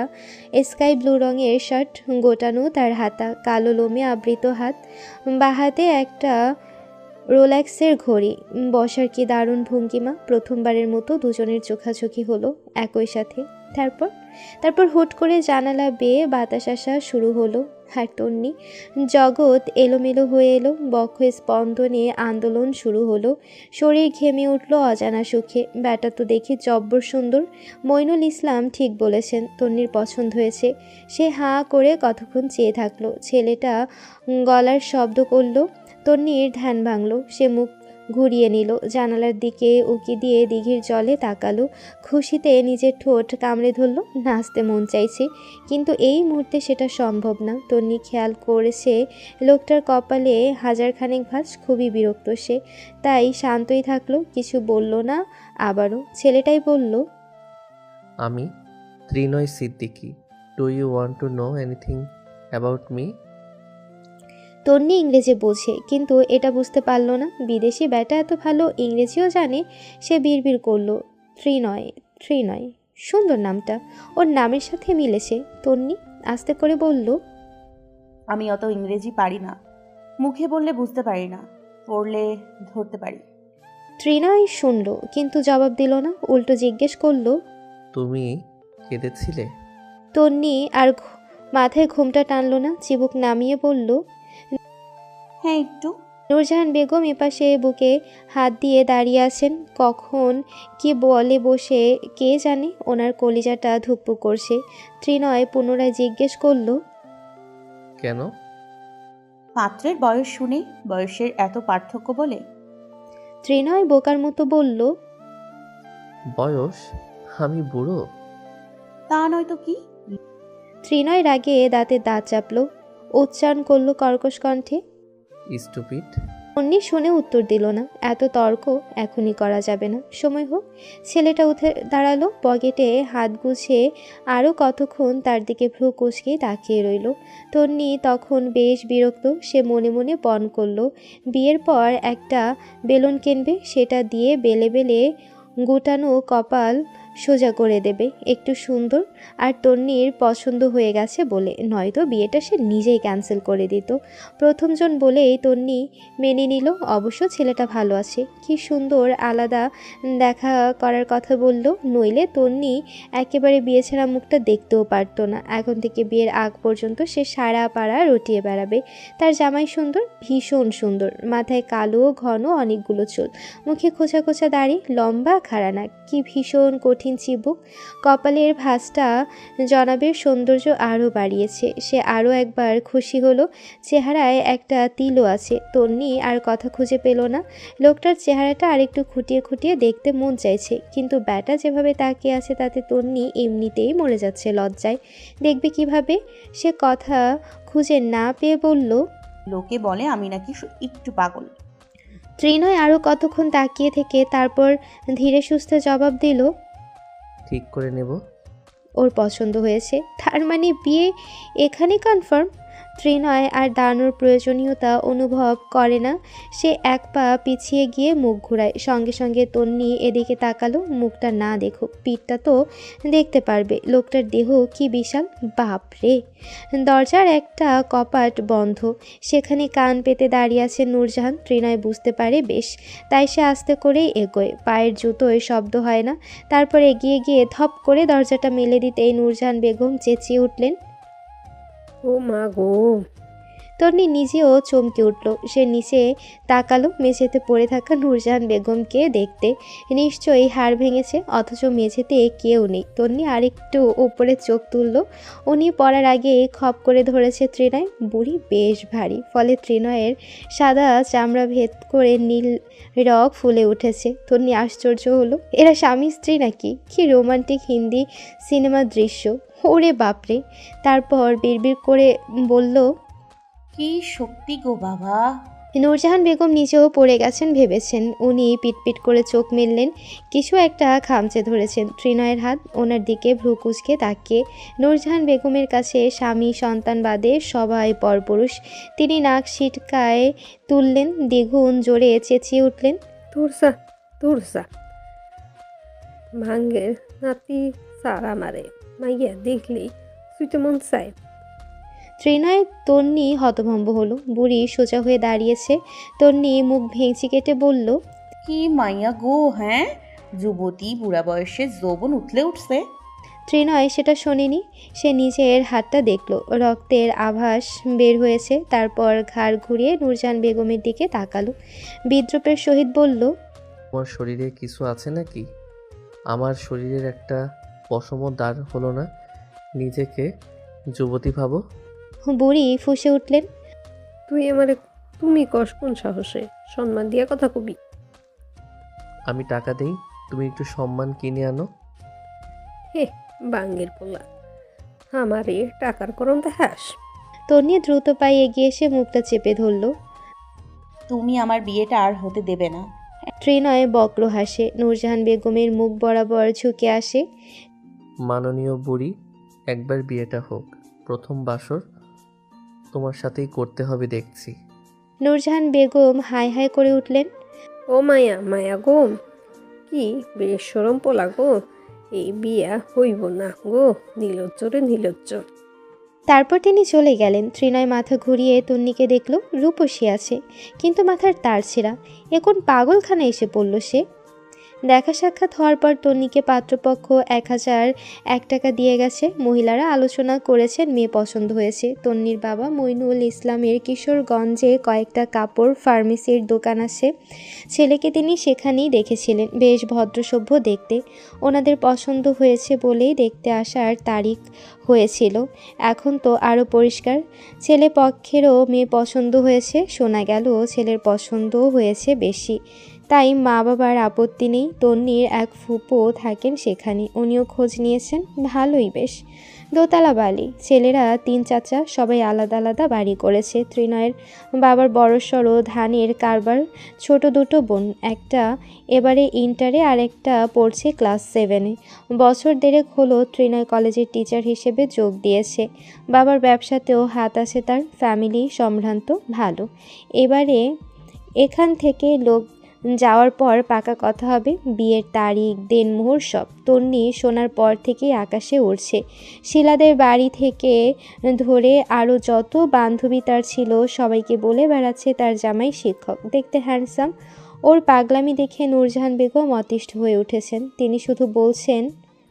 স্কাই ব্লু রঙের শার্ট, গোটানো তার হাতা, কালো লোমে আবৃত হাত, বাহাতে একটা রোলেক্সের ঘড়ি। বসার কি দারুণ ভঙ্গিমা! প্রথমবারের মতো দুজনের চোখাচোখি হলো একই সাথে। তারপর হুট করে জানালা বেয়ে বাতাস আসা শুরু হলো। আর তন্নি জগৎ এলোমেলো হয়ে এলো। বক্ষ স্পন্দনে আন্দোলন শুরু হলো। শরীর ঘেমে উঠল অজানা সুখে। ব্যাটা তো দেখি জব্বর সুন্দর। মইনুল ইসলাম ঠিক বলেছেন, তন্নির পছন্দ হয়েছে। সে হাঁ করে কতক্ষণ চেয়ে থাকলো। ছেলেটা গলার শব্দ করলো। তন্নির ধ্যান ভাঙল। সে মুখ ঘুরিয়ে নিল, জানালার দিকে উকি দিয়ে দিঘির জলে তাকালো। খুশিতে নিজের ঠোঁট কামড়ে ধরল। নাচতে মন চাইছে, কিন্তু এই মুহূর্তে সেটা সম্ভব না। তন্নি খেয়াল করেছে লোকটার কপালে হাজারখানেক ভাঁজ। খুবই বিরক্ত সে, তাই শান্তই থাকলো, কিছু বলল না। আবারও ছেলেটাই বলল, আমি Trinoy Siddiqui. Do you want to know anything about me? Tonni ইংরেজি বোঝে, কিন্তু এটা বুঝতে পারল না বিদেশি ব্যাটা এত ভালো ইংরেজিও জানে। সে বিড়বিড় করলো, ত্রিনয়, সুন্দর নামটা, ওর নামের সাথে মিলেছে। তন্নি আস্তে করে বলল, আমি অত ইংরেজি পারি না, মুখে বললে বুঝতে পারি না, পড়লে ধরতে পারি। ত্রিনয় শুনল কিন্তু জবাব দিল না, উল্টো জিজ্ঞেস করলো, তুমি কেঁদেছিলে? তন্নি আর মাথায় ঘুমটা টানলো না, চিবুক নামিয়ে বলল, হ্যাঁ একটু। নূরজাহান বেগম এপাশে বুকে হাত দিয়ে দাঁড়িয়ে আছেন। কখন কি বলে বসে কে জানে, ওনার কলিজাটা ধুকপুক করছে। ত্রিনয় পুনরায় জিজ্ঞেস করলো, কেন? পাত্রের বয়স শুনে বয়সের এত পার্থক্য বলে? ত্রিনয় বোকার মতো বলল, বয়স? আমি বুড়ো? তা নয় তো কি। ত্রিনয় রাগে দাঁতে দাঁত চাপলো, উচ্চারণ করলো কর্কশ কণ্ঠে। স্টুপিড। তন্নি শুনে উত্তর দিল না। এত তর্ক এখনই করা যাবে না, সময় হোক। ছেলেটা উঠে দাঁড়ালো, পকেটে হাত গুছিয়ে আরও কতক্ষণ তার দিকে ভ্রু কুঁচকে তাকিয়ে রইল। তন্নি তখন বেশ বিরক্ত। সে মনে মনে পণ করলো বিয়ের পর একটা বেলুন কিনবে, সেটা দিয়ে বেলে বেলে গুটানো কপাল সোজা করে দেবে, একটু সুন্দর। আর তন্নির পছন্দ হয়ে গেছে বলে, নয়তো বিয়েটা সে নিজেই ক্যান্সেল করে দিত। প্রথমজন বলেই তন্নি মেনে নিল। অবশ্য ছেলেটা ভালো আছে, কি সুন্দর আলাদা দেখা করার কথা বলল, নইলে তন্নি একেবারে বিয়ে ছাড়া মুখটা দেখতেও পারতো না। এখন থেকে বিয়ের আগ পর্যন্ত সে সারা পাড়া রটিয়ে বেড়াবে। তার জামাই সুন্দর, ভীষণ সুন্দর, মাথায় কালো ঘন অনেকগুলো চুল, মুখে খোঁচা খোঁচা দাড়ি, লম্বা খাড়া নাক, কি ভীষণ কঠিন চিবুক। কপালের ভাঁজটা জনাবের সৌন্দর্য আরও বাড়িয়েছে। সে আরও একবার খুশি হলো। চেহারায় একটা তিলও আছে। তন্নি আর কথা খুঁজে পেল না। লোকটার চেহারাটা আরেকটু খুঁটিয়ে খুঁটিয়ে দেখতে মন চাইছে, কিন্তু ব্যাটা যেভাবে তাকিয়ে আছে তাতে তন্নি এমনিতেই মরে যাচ্ছে লজ্জায়। দেখবে কিভাবে? সে কথা খুঁজে না পেয়ে বলল, লোকে বলে আমি নাকি একটু পাগল। ত্রিনয় আরও কতক্ষণ তাকিয়ে থেকে তারপর ধীরে সুস্থে জবাব দিল, ঠিক করে নেব। ওর পছন্দ হয়েছে, তার মানে বিয়ে এখানে কনফার্ম। ত্রিনয় আর দাঁড়ানোর প্রয়োজনীয়তা অনুভব করে না। সে এক পা পিছিয়ে গিয়ে মুখ ঘুরায়। সঙ্গে সঙ্গে তন্নি এদিকে তাকালো। মুখটা না দেখুক, পিঠটা তো দেখতে পারবে। লোকটার দেহ কি বিশাল, বাপরে! দরজার একটা কপাট বন্ধ, সেখানে কান পেতে দাঁড়িয়ে আছে নূরজাহান। ত্রিনয় বুঝতে পারে বেশ, তাই সে আস্তে করেই এগোয়। পায়ের জুতোয় শব্দ হয় না। তারপর এগিয়ে গিয়ে ধপ করে দরজাটা মেলে দিতেই নূরজাহান বেগম চেঁচিয়ে উঠলেন, ও মা গো! তন্নি নিজেও চমকে উঠল। সে নিচে তাকালো, মেঝেতে পড়ে থাকা নূরজাহান বেগমকে দেখতে। নিশ্চয়ই হাড় ভেঙেছে, অথচ মেঝেতে কেউ নেই। তন্নি আরেকটু উপরে চোখ তুলল। উনি পড়ার আগে খপ করে ধরেছে ত্রিনয়। বুড়ি বেশ ভারী, ফলে ত্রিনয়ের সাদা চামড়া ভেদ করে নীল রগ ফুলে উঠেছে। তন্নি আশ্চর্য হলো, এরা স্বামী স্ত্রী নাকি? কি রোমান্টিক হিন্দি সিনেমার দৃশ্য! ওরে বাপরে! তারপর বিড়বিড় করে বলল, কি শক্তি গো বাবা! নূরজাহান বেগম নিজেও পড়ে গেছেন ভেবেছেন। উনি পিটপিট করে চোখ মেললেন, কিছু একটা খামচে ধরেছেন। ত্রিনয়ের হাত ওনার দিকে ভ্রু কুঁচকে তাকিয়ে। নূরজাহান বেগমের কাছে স্বামী সন্তান বাদে সবাই পরপুরুষ। তিনি নাক সিটকায় তুললেন, দ্বিগুণ জোরে চেঁচিয়ে উঠলেন, তুরসা তুরসা! ভাঙ্গের নাতি সারা মারে, মাইয়া দেখলেই সুইতে মন চায়। ত্রিনয় তন্নি হতভম্ব হলো। বুড়ি সোজা হয়ে দাঁড়িয়েছে। তন্নি মুখ ভেঙচি কেটে বলল, কি মাইয়া গো! হ্যাঁ, যুবতী বুড়া বয়সে যৌবন উঠলে উঠছে। ত্রিনয় সেটা শোনেনি। সে নিজের হাতটা দেখল, রক্তের আভাস বের হয়েছে। তারপর ঘাড় ঘুরিয়ে নূরজাহান বেগমের দিকে তাকালো, বিদ্রুপের সহিত বলল, তোমার শরীরে কিছু আছে নাকি? আমার শরীরের একটা পশমও দাঁড় হলো না, নিজেকে যুবতী ভাবো। বুড়ি ফুঁসে উঠলেন, তুই আমারে তুমি কস কোন সাহসে? সম্মান দিয়া কথা কবি। আমি টাকা দেই, তুমি একটু সম্মান কিনে আনো। হে বাঙ্গের পোলা, আমারে টাকার করম দেখাস? তন্নি দ্রুত পায়ে এগিয়ে এসে মুখটা চেপে ধরল। তুমি আমার বিয়েটা আর হতে দেবে না। ত্রিনয় বক্র হাসে। নূরজাহান বেগমের মুখ বরাবর ঝুঁকে আসে। মাননীয় বুড়ি, একবার বিয়েটা হোক, প্রথম বাসর তোমার সাথেই করতে হবে দেখছি। নূরজাহান বেগম হাই হাই করে উঠলেন, ও মায়া মায়া গো, কি বেশরম পোলা গো, এই বিয়া হইব না গো, নীলজ্জ রে নীলজ্জ। তারপর তিনি চলে গেলেন। ত্রিনয় মাথা ঘুরিয়ে তন্নিকে দেখল, রূপসী আছে, কিন্তু মাথার তার ছেঁড়া। এখন পাগলখানা এসে পড়ল সে। দেখা সাক্ষাৎ হওয়ার পর তন্নিকে পাত্রপক্ষ 1001 টাকা দিয়ে গেছে। মহিলারা আলোচনা করেছেন, মেয়ে পছন্দ হয়েছে। তন্নির বাবা মইনুল ইসলামের কিশোরগঞ্জে কয়েকটা কাপড় ফার্মেসির দোকান আছে। ছেলেকে তিনি সেখানেই দেখেছিলেন, বেশ ভদ্রসভ্য দেখতে। ওনাদের পছন্দ হয়েছে বলেই দেখতে আসার তারিখ হয়েছিল। এখন তো আরও পরিষ্কার। ছেলে পক্ষেরও মেয়ে পছন্দ হয়েছে। শোনা গেল ছেলের পছন্দও হয়েছে বেশি। তাই মা বাবার আপত্তি নেই। তন্নির এক ফুপো থাকেন সেখানে, উনিও খোঁজ নিয়েছেন। ভালোই বেশ। দোতলা বাড়ি, ছেলেরা 3 চাচা, সবাই আলাদা আলাদা বাড়ি করেছে। ত্রিনয়ের বাবার বড়সড় ধানের কারবার। ছোট দুটো বোন, একটা এবারে ইন্টারে আর একটা পড়ছে ক্লাস 7-এ। বছর দেড়েক হলো ত্রিনয় কলেজের টিচার হিসেবে যোগ দিয়েছে। বাবার ব্যবসাতেও হাত আছে তার। ফ্যামিলি সম্ভ্রান্ত, ভালো। এবারে এখান থেকে লোক যাওয়ার পর পাকা কথা হবে। বিয়ের তারিখ, দেনমোহর সব। তন্নি শোনার পর থেকেই আকাশে উড়ছে। শিলাদের বাড়ি থেকে ধরে আরও যত বান্ধবী তার ছিল সবাইকে বলে বেড়াচ্ছে তার জামাই শিক্ষক, দেখতে হ্যান্ডসাম। ওর পাগলামি দেখে নূরজাহান বেগম অতিষ্ঠ হয়ে উঠেছেন। তিনি শুধু বলছেন,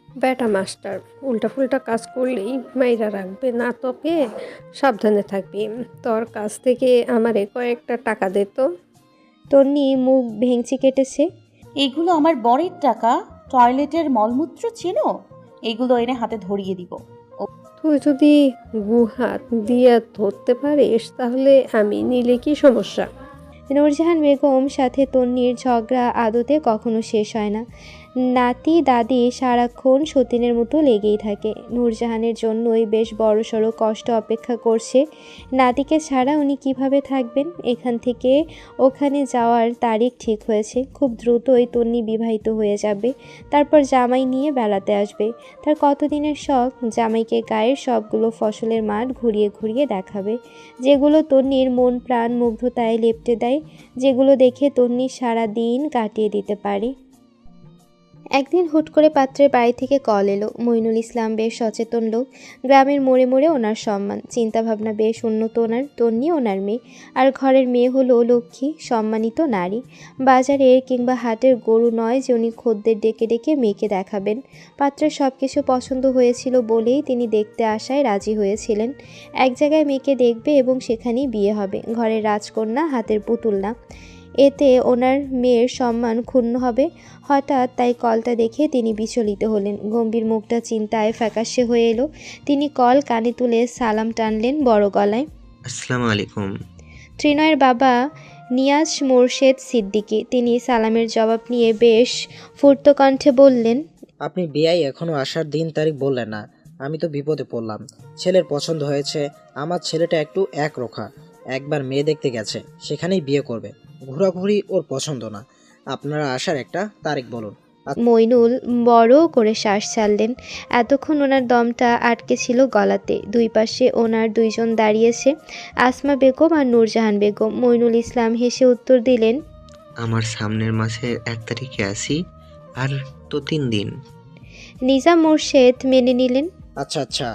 বেটা মাস্টার উল্টা ফুলটা কাজ করলেই মাইরা রাখবে, না তোকে সাবধানে থাকবি। তোর কাছ থেকে আমারে কয়েকটা টাকা দে তো। তন্নি মুখ ভেঙচি কেটেছে। এগুলো আমার বরের টাকা, টয়লেটের মলমূত্র চেনো? এগুলো এনে হাতে ধরিয়ে দিব। তুই যদি গুহাত দিয়া ধরতে পারিস তাহলে আমি নিলে কি সমস্যা? নূরজাহান বেগম সাথে তন্নির ঝগড়া আদতে কখনো শেষ হয় না। নাতি দাদি সারাক্ষণ সতীনের মতো লেগেই থাকে। নূরজাহানের জন্যই বেশ বড়সড় কষ্ট অপেক্ষা করছে। নাতিকে ছাড়া উনি কিভাবে থাকবেন? এখান থেকে ওখানে যাওয়ার তারিখ ঠিক হয়েছে, খুব দ্রুতই তন্নি বিবাহিত হয়ে যাবে, তারপর জামাই নিয়ে বেড়াতে আসবে। তার কতদিনের শখ জামাইকে গায়ের সবগুলো ফসলের মাঠ ঘুরিয়ে ঘুরিয়ে দেখাবে, যেগুলো তন্নির মন প্রাণ মুগ্ধতায় লেপ্টে দেয়, যেগুলো দেখে তন্নি সারা দিন কাটিয়ে দিতে পারে। একদিন হুট করে পাত্রের বাড়ি থেকে কল এলো। মইনুল ইসলাম বেশ সচেতন লোক, গ্রামের মোড়ে মোড়ে ওনার সম্মান, চিন্তাভাবনা বেশ উন্নত ওনার। তন্নি ওনার মেয়ে, আর ঘরের মেয়ে হলো লক্ষ্মী, সম্মানিত নারী। বাজারের কিংবা হাটের গরু নয় যে উনি খদ্দের ডেকে ডেকে মেয়েকে দেখাবেন। পাত্রের সব কিছু পছন্দ হয়েছিল বলেই তিনি দেখতে আসায় রাজি হয়েছিলেন। এক জায়গায় মেয়েকে দেখবে এবং সেখানেই বিয়ে হবে, ঘরের রাজকন্যা, হাতের পুতুল না। এতে ওনার মেয়ের সম্মান ক্ষুণ্ণ হবে। হঠাৎ তাই কলটা দেখে তিনি বিচলিত হলেন। গম্ভীর মুখটা চিন্তায় ফ্যাকাশে হয়ে এলো। তিনি কল কানে তুলে সালাম টানলেন বড় গলায়। আসসালামু আলাইকুম। ত্রিনয়ের বাবা নিয়াজ মোরশেদ সিদ্দিকী। তিনি সালামের জবাব নিয়ে বেশ ফুর্ত কণ্ঠে বললেন, আপনি বিয়াই এখনো আসার দিন তারিখ বললেন না। আমি তো বিপদে পড়লাম। ছেলের পছন্দ হয়েছে। আমার ছেলেটা একটু একরোখা, একবার মেয়ে দেখতে গেছে, সেখানেই বিয়ে করবে। ঘোরাঘুরি ওর পছন্দ না। আপনারা আসার একটা তারিখ বলুন। মইনুল বড় করে শ্বাস ছাড়লেন। এতক্ষণ ওনার দমটা আটকে ছিল গলাতে। দুই পাশে ওনার দুইজন দাঁড়িয়েছে, আসমা বেগম আর নূরজাহান বেগম। মইনুল ইসলাম হেসে উত্তর দিলেন, আমার সামনের মাসের 1 তারিখে আসি, আর তো 3 দিন। নিজাম মোরশেদ মেনে নিলেন। আচ্ছা আচ্ছা।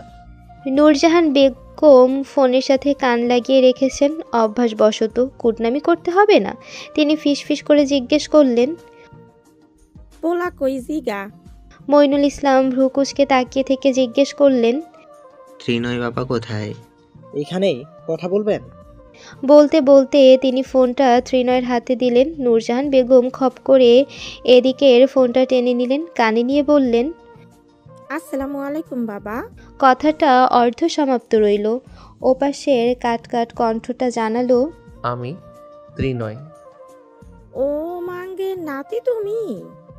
নূরজাহান বেগম ফোনের সাথে কান লাগিয়ে রেখেছেন, অভ্যাসবশত। কুটনামি করতে হবে না। তিনি ফিসফিস করে জিজ্ঞেস করলেন, পোলা কই জিগা? মইনুল ইসলাম ভ্রুকুচকে তাকিয়ে থেকে জিজ্ঞেস করলেন, ত্রিনয় বাবা কোথায়? এখানেই কথা বলবেন? বলতে বলতে তিনি ফোনটা ত্রিনয়ের হাতে দিলেন। নূরজাহান বেগম খপ করে এদিকের ফোনটা টেনে নিলেন, কানে নিয়ে বললেন, আসসালামু আলাইকুম বাবা। কথাটা অর্ধ সমাপ্ত রইল। ওপাশের কাট কাট কণ্ঠটা জানালো, আমি ত্রিনয়। ও মাঙ্গে নাতি, তুমি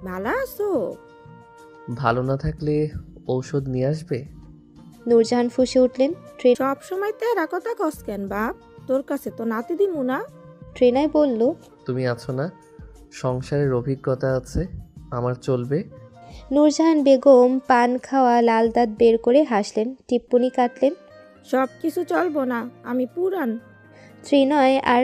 ভালো আছো? ভালো না থাকলে ঔষধ নিয়ে আসবে? নূরজাহান ফুঁসে উঠলেন। সব সময় তেরা কথা কস কেন বাপ? তোর কাছে তো নাতি দিমু না। ট্রেনায় বলল, তুমি আছো না, সংসারের অভিজ্ঞতা আছে, আমার চলবে। নূরজাহান বেগম পান খাওয়া লাল দাঁত বের করে হাসলেন, টিপ্পনি কাটলেন। সব কিছু চলবো না, আমি পুরান। ত্রিনয় আর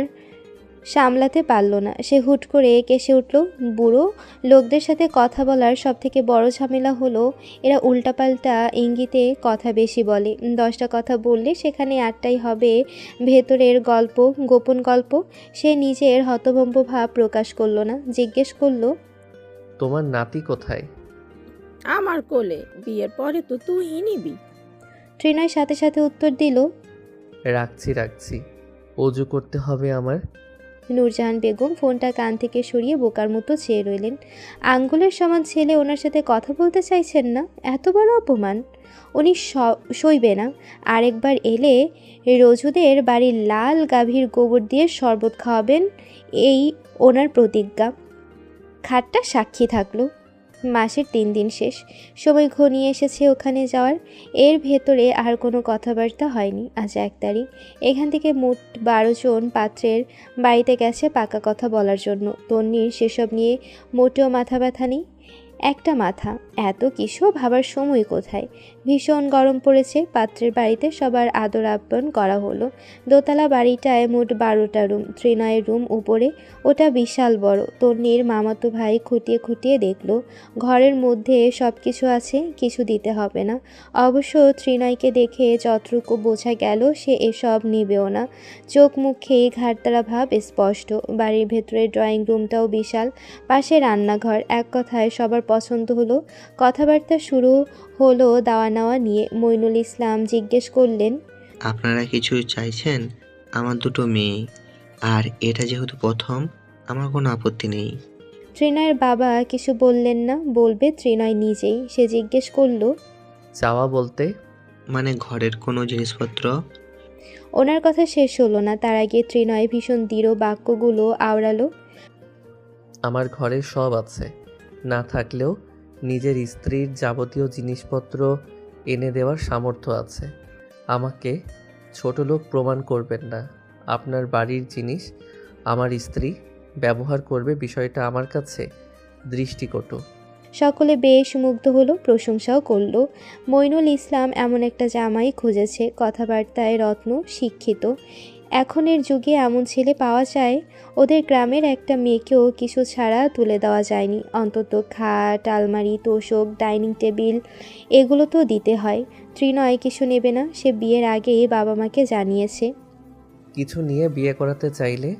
সামলাতে পারল না, সে হুট করে কেসে উঠল। বুড়ো লোকদের সাথে কথা বলার সব থেকে বড় ঝামেলা হলো এরা উল্টাপাল্টা ইঙ্গিতে কথা বেশি বলে। 10টা কথা বললে সেখানে 8টাই হবে ভেতরের গল্প, গোপন গল্প। সে নিজের হতভম্ব ভাব প্রকাশ করলো না, জিজ্ঞেস করলো, তোমার নাতি কোথায়? আমার কোলে, বিয়ের পরে তো তুই নিবি। ত্রিনয় সাথে সাথে উত্তর দিল, রাখছি, অজু করতে হবে আমার। নূরজাহান বেগম ফোনটা কান থেকে সরিয়ে বোকার মতো চেয়ে রইলেন। আঙ্গুলের সমান ছেলে ওনার সাথে কথা বলতে চাইছেন না, এত বড় অপমান। উনি সইবে না। আরেকবার এলে রজুদের বাড়ির লাল গাভীর গোবর দিয়ে শরবত খাওয়াবেন, এই ওনার প্রতিজ্ঞা। খাটটা সাক্ষী থাকলো। মাসের 3 দিন শেষ, সময় ঘনিয়ে এসেছে ওখানে যাওয়ার। এর ভেতরে আর কোনো কথাবার্তা হয়নি। আজ 1 তারিখ। এখান থেকে মোট 12 জন পাত্রের বাড়িতে গেছে পাকা কথা বলার জন্য। তন্নির সেসব নিয়ে মোটেও মাথা ব্যথা নেই। একটা মাথা, এত কিছু ভাবার সময় কোথায়? ভীষণ গরম পড়েছে। পাত্রের বাড়িতে সবার আদর আপ্যায়ন করা হলো। দোতলা বাড়িটায় মোট 12টা রুম। ত্রিনয়ের রুম উপরে, ওটা বিশাল বড়। তন্নির মামাতো ভাই খুঁটিয়ে খুঁটিয়ে দেখল, ঘরের মধ্যে সব কিছু আছে, কিছু দিতে হবে না। অবশ্য ত্রিনয়কে দেখে যতটুকু বোঝা গেল সে এসব নেবেও না। চোখ মুখে ঘাড়তারা ভাব স্পষ্ট। বাড়ির ভেতরে ড্রয়িং রুমটাও বিশাল, পাশে রান্নাঘর। এক কথায় সবার পছন্দ হলো। কথাবার্তা শুরু হলো দাওয়া নেওয়া নিয়ে। মইনুল ইসলাম জিজ্ঞেস করলেন, আপনারা কিছু চাইছেন? আমার 2টো মেয়ে, আর এটা যেহেতু প্রথম, আমার কোনো আপত্তি নেই। ত্রিনয়ের বাবা কিছু বললেন না, বলবে ত্রিনয় নিজেই। সে জিজ্ঞেস করলো, চাওয়া বলতে? মানে ঘরের কোনো জিনিসপত্র? ওনার কথা শেষ হলো না, তার আগে ত্রিনয় ভীষণ দৃঢ় বাক্যগুলো আওড়ালো, আমার ঘরে সব আছে, না থাকলেও নিজের স্ত্রীর যাবতীয় জিনিসপত্র এনে দেওয়ার সামর্থ্য আছে। আমাকে ছোট লোক প্রমাণ করবেন না। আপনার বাড়ির জিনিস আমার স্ত্রী ব্যবহার করবে, বিষয়টা আমার কাছে দৃষ্টিকটু। সকলে বেশ মুগ্ধ হলো, প্রশংসাও করলো। মইনুল ইসলাম এমন একটা জামাই খুঁজেছে, কথাবার্তায় রত্ন, শিক্ষিত। এখনের যুগে এমন ছেলে পাওয়া যায়। ওদের গ্রামের একটা মেয়েকেও কিছু ছাড়া তুলে দেওয়া যায়নি। অন্তত খাট, আলমারি, তোশক, ডাইনিং টেবিল এগুলো তো দিতে হয়। ত্রিনয় কিছু নেবে না, সে বিয়ের আগেই বাবা মাকে জানিয়েছে। কিছু নিয়ে বিয়ে করাতে চাইলে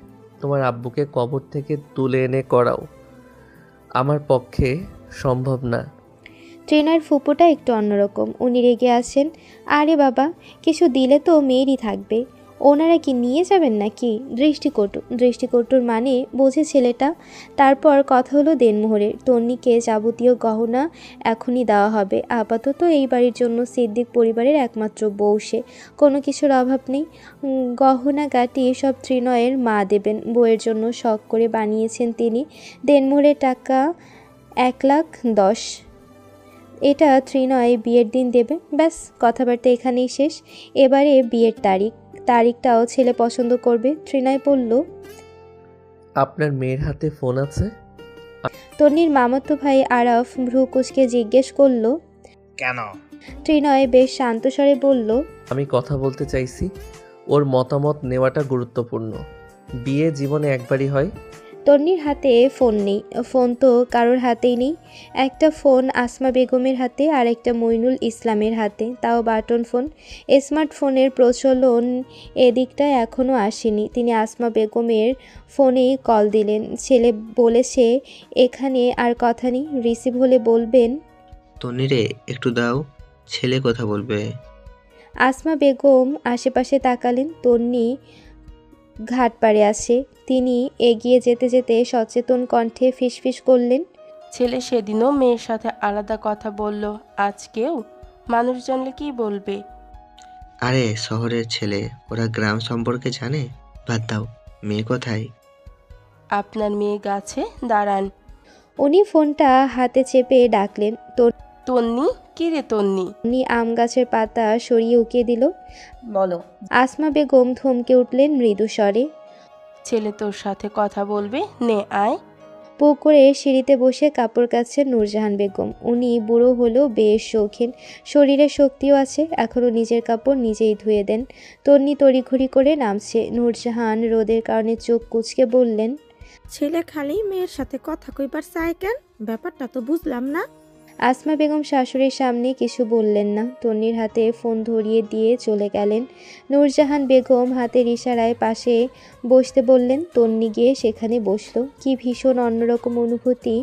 তোমার আব্বুকে কবর থেকে তুলে এনে করাও, আমার পক্ষে সম্ভব না। ট্রেনার ফুপুটা একটু অন্যরকম, উনি রেগে আছেন। আরে বাবা, কিছু দিলে তো মেয়েরই থাকবে, ওনারা কি নিয়ে যাবেন নাকি? দৃষ্টিকটুর মানে বোঝে ছেলেটা। তারপর কথা হলো দেনমোহরের। তন্নিকে যাবতীয় গহনা এখনই দেওয়া হবে। আপাতত এই বাড়ির জন্য সিদ্দিক পরিবারের একমাত্র বউ সে, কোনো কিছুর অভাব নেই। গহনা গাটি সব ত্রিনয়ের মা দেবেন। বউয়ের জন্য শখ করে বানিয়েছেন তিনি। দেনমোহরের টাকা 1,10,000। এটা ত্রিনয় বিয়ের দিন দেবে। ব্যাস, কথাবার্তা এখানেই শেষ। এবারে বিয়ের তারিখটাও ছেলে পছন্দ করবে। ত্রিনয় বলল, আপনার মেয়ের হাতে ফোন আছে? তন্নির মামাতো ভাই আরাফ ভ্রু কুঁচকে জিজ্ঞেস করলো, কেন? ত্রিনয় বেশ শান্ত স্বরে বলল, আমি কথা বলতে চাইছি, ওর মতামত নেওয়াটা গুরুত্বপূর্ণ। বিয়ে জীবনে একবারই হয়। তন্নির হাতে ফোন নেই। ফোন তো কারোর হাতেই নেই। একটা ফোন আসমা বেগমের হাতে আর একটা মইনুল ইসলামের হাতে, তাও বাটন ফোন। স্মার্টফোনের প্রচলন এদিকটায় এখনও আসেনি। তিনি আসমা বেগমের ফোনেই কল দিলেন। ছেলে বলেছে এখানে আর কথা নেই, রিসিভ হলে বলবেন। তন্নিরে একটু দাও, ছেলে কথা বলবে। আসমা বেগম আশেপাশে তাকালেন। তন্নি ঘাট পাড়ে আসে। তিনি এগিয়ে যেতে যেতে সচেতন কণ্ঠে ফিসফিস করলেন, ছেলে সেদিনও মেয়ের সাথে আলাদা কথা বলল, আজকেও? মানুষ জানলে কি বলবে? আরে শহরের ছেলে, ওরা গ্রাম সম্পর্কে জানে। বাদ দাও, মেয়ে কোথায়? আপনার মেয়ে গাছে দাঁড়ান। উনি ফোনটা হাতে চেপে ডাকলেন। তন্নি, কি রে তন্নি? তন্নি আম গাছের পাতা সরিয়ে উকিয়ে দিল। বলো। আসমা বেগম থমকে উঠলেন মৃদু স্বরে। ছেলে তোর সাথে কথা বলবে, নে আয়। পুকুরে সিঁড়িতে বসে কাপড় কাচছেন নূরজাহান বেগম। উনি বুড়ো হলেও বেশ শৌখিন, শরীরে শক্তিও আছে। এখনও নিজের কাপড় নিজেই ধুয়ে দেন। তন্নি তড়িঘড়ি করে নামছে। নূরজাহান রোদের কারণে চোখ কুঁচকে বললেন, ছেলে খালি মেয়ের সাথে কথা কইবার চায় কেন? ব্যাপারটা তো বুঝলাম না। আসমা বেগম শাশুড়ির সামনে কিছু বললেন না। তন্নির হাতে ফোন ধরিয়ে দিয়ে চলে গেলেন। নূরজাহান বেগম হাতের ইশারায় পাশে বসতে বললেন। তন্নি গিয়ে সেখানে বসলো। কি ভীষণ অন্যরকম অনুভূতি,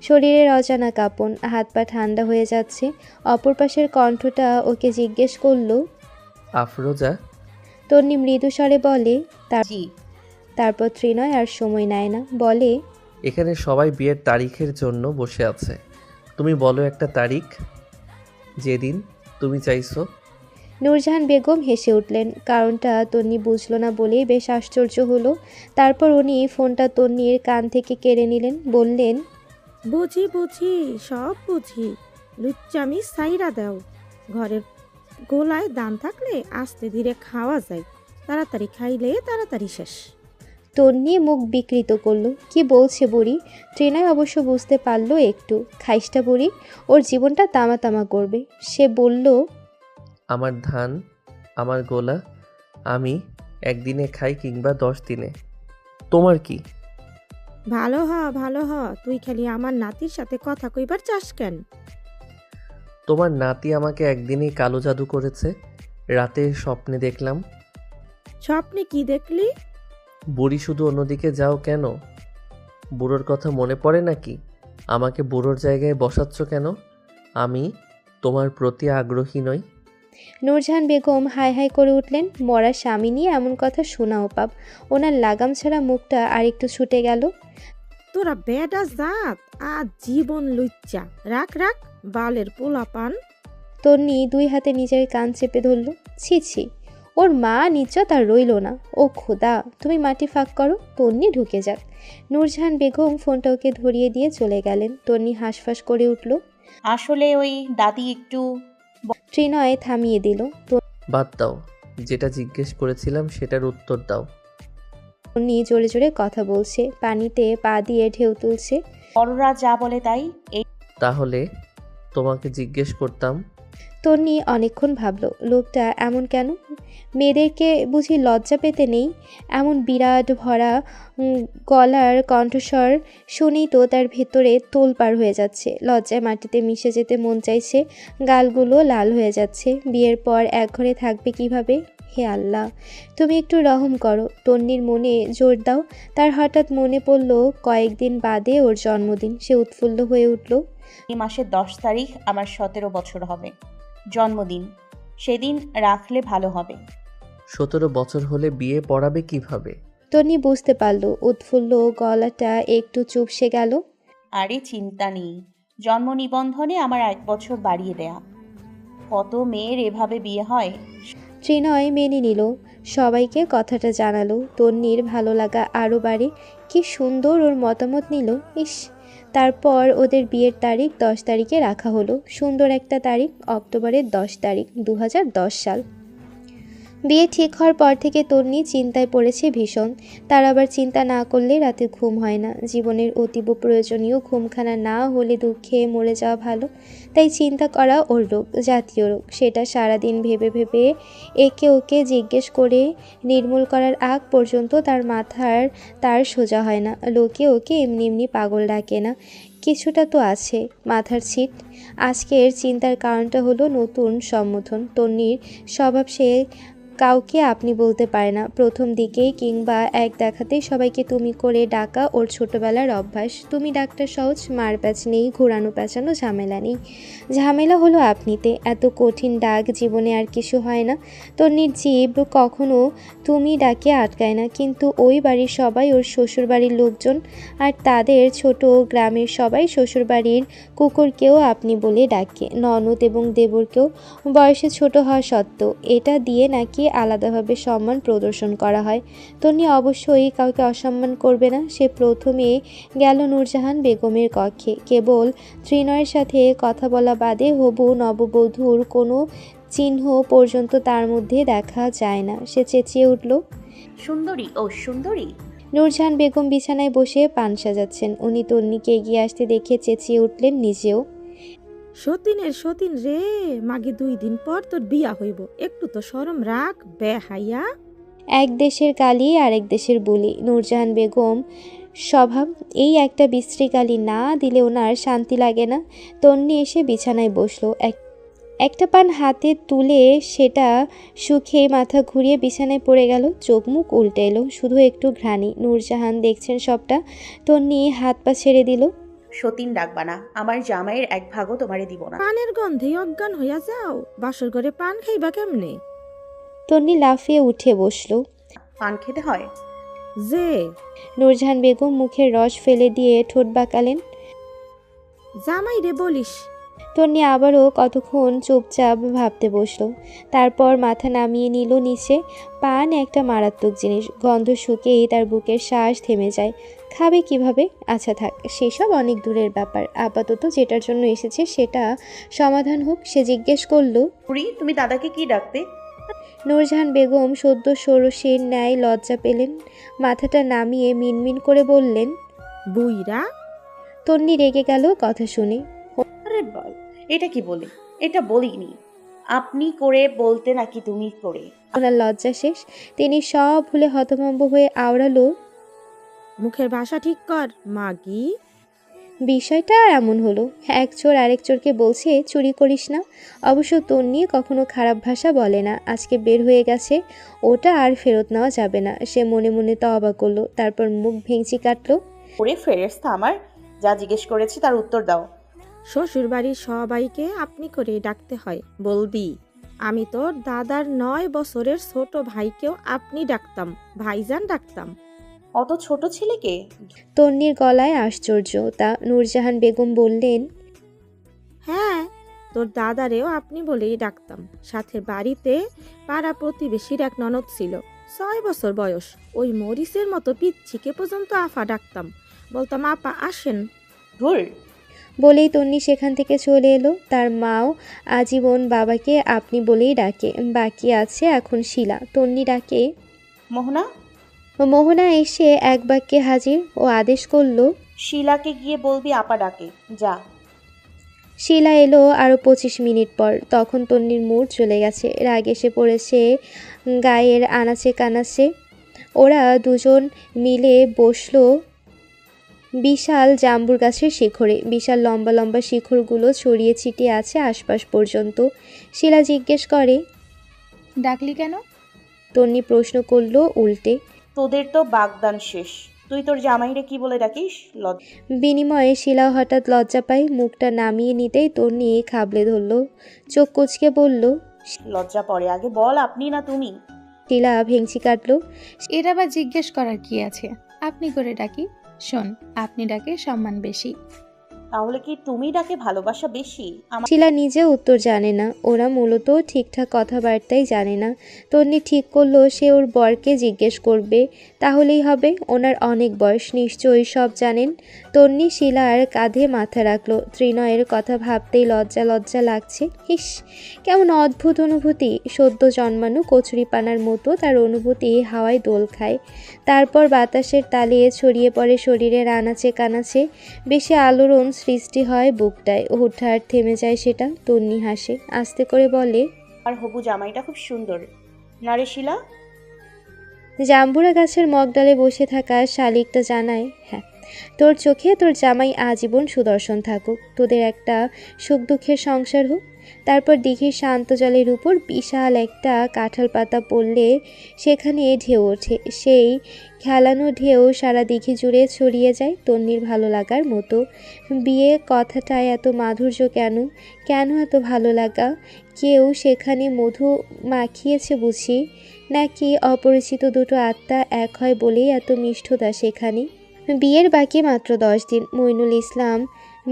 শরীরের অজানা কাঁপন, হাত পা ঠান্ডা হয়ে যাচ্ছে। অপর পাশের কণ্ঠটা ওকে জিজ্ঞেস করলো, আফরোজা? তন্নি মৃদু স্বরে বলে। জি। তারপর ত্রিনয় আর সময় নেয় না, বলে, এখানে সবাই বিয়ের তারিখের জন্য বসে আছে, তুমি বলো একটা তারিখ যেদিন তুমি চাইছো। নূরজাহান বেগম হেসে উঠলেন। কারণটা তন্নি বুঝলো না বলেই বেশ আশ্চর্য হলো। তারপর উনি ফোনটা তন্নির কান থেকে কেড়ে নিলেন, বললেন, বুঝি সব বুঝি। লুচ্চামি সাইরা দাও। ঘরের গোলায় দান থাকলে আস্তে ধীরে খাওয়া যায়, তাড়াতাড়ি খাইলে তাড়াতাড়ি শেষ। তন্নি মুখ বিকৃত করলো। কি বলছে বুড়ি? ট্রেনায় অবশ্য বুঝতে পারলো একটু। খাইসটা বুড়ি, ওর জীবনটা তামা তামা করবে। সে বলল, আমার ধান, আমার গোলা, আমি একদিনে খাই কিংবা 10 দিনে, তোমার কি? ভালো হ, তুই খালি আমার নাতির সাথে কথা কইবার চাস কেন? তোমার নাতি আমাকে একদিনেই কালো জাদু করেছে। রাতে স্বপ্নে দেখলাম। স্বপ্নে কি দেখলি? বুড়ি শুধু অন্যদিকে যাও কেন? বুড়োর কথা মনে পড়ে নাকি? আমাকে বুড়োর জায়গায় বসাচ্ছ কেন? আমি তোমার প্রতি আগ্রহী নই। নূরজাহান বেগম হাই হাই করে উঠলেন। মরা স্বামী নিয়ে এমন কথা শোনাও পাপ। ওনার লাগাম ছাড়া মুখটা আরেকটু ছুটে গেল। তোরা বেডা জাত, আজ জীবন লুচ্চা। রাখ বালের পোলাপান। তন্নি 2 হাতে নিজের কান চেপে ধরল। ছি, ওর মা নিজ্জত আর রইল না। ও খোদা, তুমি মাটি ফাঁক করো, তন্নি ঢুকে যাক। নূরজাহান বেগম ফোনটা ওকে ধরিয়ে দিয়ে চলে গেলেন। তন্নি হাঁসফাঁস করে উঠল। আসলে ওই দাদি একটু ত্রিনয় থামিয়ে দিল। বাদ দাও, যেটা জিজ্ঞেস করেছিলাম সেটার উত্তর দাও। তন্নি জোরে জোরে কথা বলছে, পানিতে পা দিয়ে ঢেউ তুলছে। বড়রা যা বলে তাই। এই তাহলে তোমাকে জিজ্ঞেস করতাম, তন্নি অনেকক্ষণ ভাবল, লোকটা এমন কেন? মেয়েদেরকে বুঝি লজ্জা পেতে নেই? এমন বিরাট ভরা গলার কণ্ঠস্বর শুনেই তো তার ভেতরে তোলপাড় হয়ে যাচ্ছে। লজ্জায় মাটিতে মিশে যেতে মন চাইছে, গালগুলো লাল হয়ে যাচ্ছে। বিয়ের পর এক ঘরে থাকবে কিভাবে? হে আল্লাহ, তুমি একটু রহম করো। তন্নির মনে জোর দাও। তার হঠাৎ মনে পড়ল কয়েকদিন বাদে ওর জন্মদিন। সে উৎফুল্ল হয়ে উঠল। মাসের 10 তারিখ আমার 17 বছর হবে জন্মদিন। সেদিন রাখলে ভালো হবে। 17 বছর হলে বিয়ে পড়াবে কিভাবে? তন্নি বুঝতে পারল, উৎফুল্ল গলাটা একটু চুপসে গেল। আরে চিন্তা নেই, জন্ম নিবন্ধনে আমার 1 বছর বাড়িয়ে দেয়া। কত মেয়ের এভাবে বিয়ে হয়। ত্রিনয় মেনে নিল, সবাইকে কথাটা জানালো। তন্নির ভালো লাগা আরও বাড়ে। কি সুন্দর ওর মতামত নিল। ইস, তারপর ওদের বিয়ের তারিখ 10 তারিখে রাখা হলো। সুন্দর একটা তারিখ, অক্টোবরের 10 তারিখ, 2010 সাল। বিয়ে ঠিক হওয়ার পর থেকে তন্নি চিন্তায় পড়েছে ভীষণ। তার আবার চিন্তা না করলে রাতে ঘুম হয় না। জীবনের অতীব প্রয়োজনীয় ঘুমখানা না হলে দুঃখে মরে যাওয়া ভালো। তাই চিন্তা করা ওর রোগ, জাতীয় রোগ। সেটা সারাদিন ভেবে ভেবে একে ওকে জিজ্ঞেস করে নির্মূল করার আগ পর্যন্ত তার মাথার তার সোজা হয় না। লোকে ওকে এমনি এমনি পাগল ডাকে না, কিছুটা তো আছে মাথার ছিট। আজকের চিন্তার কারণটা হলো নতুন সম্বোধন। তন্নির স্বভাব, সে কাউকে আপনি বলতে পারে না। প্রথম দিকেই কিংবা এক দেখাতেই সবাইকে তুমি করে ডাকা ওর ছোটবেলার অভ্যাস। তুমি ডাক্তার সহজ, মার প্যাচ নেই, ঘোরানো পেঁচানো ঝামেলা নেই। ঝামেলা হলো আপনিতে। এত কঠিন ডাক জীবনে আর কিছু হয় না। তন্নির জীব কখনো তুমি ডাকে আটকায় না, কিন্তু ওই বাড়ির সবাই ওর শ্বশুরবাড়ির লোকজন, আর তাদের ছোট গ্রামের সবাই শ্বশুরবাড়ির কুকুরকেও আপনি বলে ডাকে, ননদ এবং দেবরকেও, বয়সে ছোট হওয়া সত্ত্বেও। এটা দিয়ে নাকি আলাদাভাবে সম্মান প্রদর্শন করা হয়। তন্নি অবশ্যই কাউকে অসম্মান করবে না। সে প্রথমে গেল নূরজাহান বেগমের কক্ষে। কেবল ত্রিনয়ের সাথে কথা বলা বাদে হবু নববধূর কোনো চিহ্ন পর্যন্ত তার মধ্যে দেখা যায় না। সে চেঁচিয়ে উঠল, সুন্দরী ও সুন্দরী। নূরজাহান বেগম বিছানায় বসে পান সাজাচ্ছেন। উনি তন্নিকে এগিয়ে আসতে দেখে চেঁচিয়ে উঠলেন নিজেও, সতীন রে, মাগে 2 দিন পর তোর বিয়া হইব, একটু তো শরম রাখ বেহাইয়া। এক দেশের কালি আরেক দেশের বুলি। নূরজাহান বেগম স্বভাব, এই একটা বিশ্রী গালি না দিলে ওনার শান্তি লাগে না। তন্নি এসে বিছানায় বসলো। একটা পান হাতে তুলে সেটা শুকিয়ে মাথা ঘুরিয়ে বিছানায় পড়ে গেল। চোখ মুখ উল্টে এলো, শুধু একটু ঘ্রাণী। নূরজাহান দেখছেন সবটা। তন্নি হাত পা ছেড়ে দিল। সতীন ডাকবা না, আমার জামাইয়ের 1 ভাগও তোমারে দিব না। পানের গন্ধে অজ্ঞান হইয়া যাও, বাসর ঘরে পান খাইবা কেমনে? তন্নি লাফিয়ে উঠে বসলো। পান খেতে হয় যে? নূরজাহান বেগম মুখের রস ফেলে দিয়ে ঠোঁট বাঁকালেন। জামাই রে বলিস। তন্নি আবারও কতক্ষণ চুপচাপ ভাবতে বসলো। তারপর মাথা নামিয়ে নিল নিচে। পান একটা মারাত্মক জিনিস। গন্ধ শুকেই তার বুকের শ্বাস থেমে যায়। খাবে কিভাবে? আচ্ছা থাক, সেসব অনেক দূরের ব্যাপার। আপাতত যেটার জন্য এসেছে সেটা সমাধান হোক। সে জিজ্ঞেস করলো, তুমি দাদাকে কি ডাকতে? নূরজাহান বেগম সদ্য ষোড়শীর ন্যায় লজ্জা পেলেন। মাথাটা নামিয়ে মিনমিন করে বললেন, বুইরা। তন্নি রেগে গেল কথা শুনে। আরে বল, এটা কি বলে? এটা বলিনি। আপনি করে বলতে নাকি তুমি করে? ওনার লজ্জা শেষ। তিনি সব ভুলে হতভম্ব হয়ে আওড়ালো, মুখের ভাষা ঠিক কর মাগি। বিষয়টা এমন হলো, এক চোর আরেক চোরকে বলছে চুরি করিস না। অবশ্য তন্নি কখনো খারাপ ভাষা বলে না। আজকে বের হয়ে গেছে, ওটা আর ফেরত নেওয়া যাবে না। সে মনে মনে তওবা করলো, তারপর মুখ ভেঙচি কাটলো। ওরে ফেরেশতা আমার, যা জিজ্ঞেস করেছি তার উত্তর দাও। শ্বশুর বাড়ির সবাইকে আপনি করে ডাকতে হয়, বলবি। আমি তোর দাদার 9 বছরের ছোট ভাইকেও আপনি ডাকতাম, ভাইজান ডাকতাম। অত ছোট ছেলেকে? তন্নির গলায় আশ্চর্যতা। নূরজাহান বেগম বললেন, হ্যাঁ, তোর দাদারেও আপনি বলেই ডাকতাম। সাথে বাড়িতে পাড়া প্রতিবেশীর এক ননদ ছিল, 6 বছর বয়স। ওই মরিচের মতো পিচ্ছিকে পর্যন্ত আফা ডাকতাম, বলতাম আপা আসেন। ধুর। বলেই তন্নি সেখান থেকে চলে এলো। তার মাও আজীবন বাবাকে আপনি বলেই ডাকে। বাকি আছে এখন শিলা। তন্নি ডাকে মোহনা, মোহনা এসে এক বাক্যে হাজির। ও আদেশ করলো, শিলাকে গিয়ে বলবি আপা ডাকে, যা। শিলা এলো আরও 25 মিনিট পর। তখন তন্নির মুড চলে গেছে, রাগ এসে পড়েছে গায়ের আনাচে কানাচে। ওরা দুজন মিলে বসলো বিশাল জাম্বুর গাছের শিখরে। বিশাল লম্বা লম্বা শিখরগুলো ছড়িয়ে ছিটিয়ে আছে আশপাশ পর্যন্ত। শিলা জিজ্ঞেস করে, ডাকলি কেন? তন্নি প্রশ্ন করলো উল্টে। তোদের তো বাগদান শেষ, তুই তোর জামাইরে কি বলে ডাকিস? বিনিময়ে শিলা হঠাৎ লজ্জা পায়। মুখটা নামিয়ে নিতেই তন্নি খাবলে ধরল, চোখ কুচকে বলল, লজ্জা পড়ে, আগে বল আপনি না তুমি। শিলা ভেংচি কাটলো। এর আবার জিজ্ঞেস করার কি আছে? আপনি করে ডাকি। শোন, আপনি ডাকে সম্মান বেশি। তাহলে কি তুমি ডাকে ভালোবাসা বেশি? শিলা নিজে উত্তর জানে না। ওরা মূলত ঠিকঠাক কথাবার্তাই জানে না। তন্নি ঠিক করলো সে ওর বরকে জিজ্ঞেস করবে, তাহলেই হবে। ওনার অনেক বয়স, নিশ্চয়ই সব জানেন। তন্নি শিলার কাঁধে মাথা রাখলো। ত্রিনয়ের কথা ভাবতেই লজ্জা লজ্জা লাগছে। ইস, কেমন অদ্ভুত অনুভূতি। সদ্য জন্মানো কচুরিপানার মতো তার অনুভূতি হাওয়ায় দোল খায়, তারপর বাতাসের তালে ছড়িয়ে পড়ে শরীরের আনাচে কানাচে। বেশি আলোড়ন সৃষ্টি হয় বুকটায়। হুটহাট থেমে যায় সেটা। তন্নি হাসে, আস্তে করে বলে, আর হবু জামাইটা খুব সুন্দর না রে শিলা? জাম্বুরা গাছের মগডালে বসে থাকা শালিকটা জানায়, হ্যাঁ, তোর চোখে তোর জামাই আজীবন সুদর্শন থাকুক, তোদের একটা সুখ দুঃখের সংসার হোক। তারপর দিঘির শান্ত জলের উপর বিশাল একটা কাঁঠাল পাতা পড়লে সেখানে ঢেউ ওঠে। সেই খেলানো ঢেউ সারা দিঘি জুড়ে ছড়িয়ে যায় তন্নির ভালো লাগার মতো। বিয়ে কথাটায় এত মাধুর্য কেন? কেন এত ভালো লাগা? কেউ সেখানে মধু মাখিয়েছে বুঝি? নাকি অপরিচিত দুটো আত্মা এক হয় বলেই এত মিষ্টতা সেখানে? বিয়ের বাকি মাত্র 10 দিন। মইনুল ইসলাম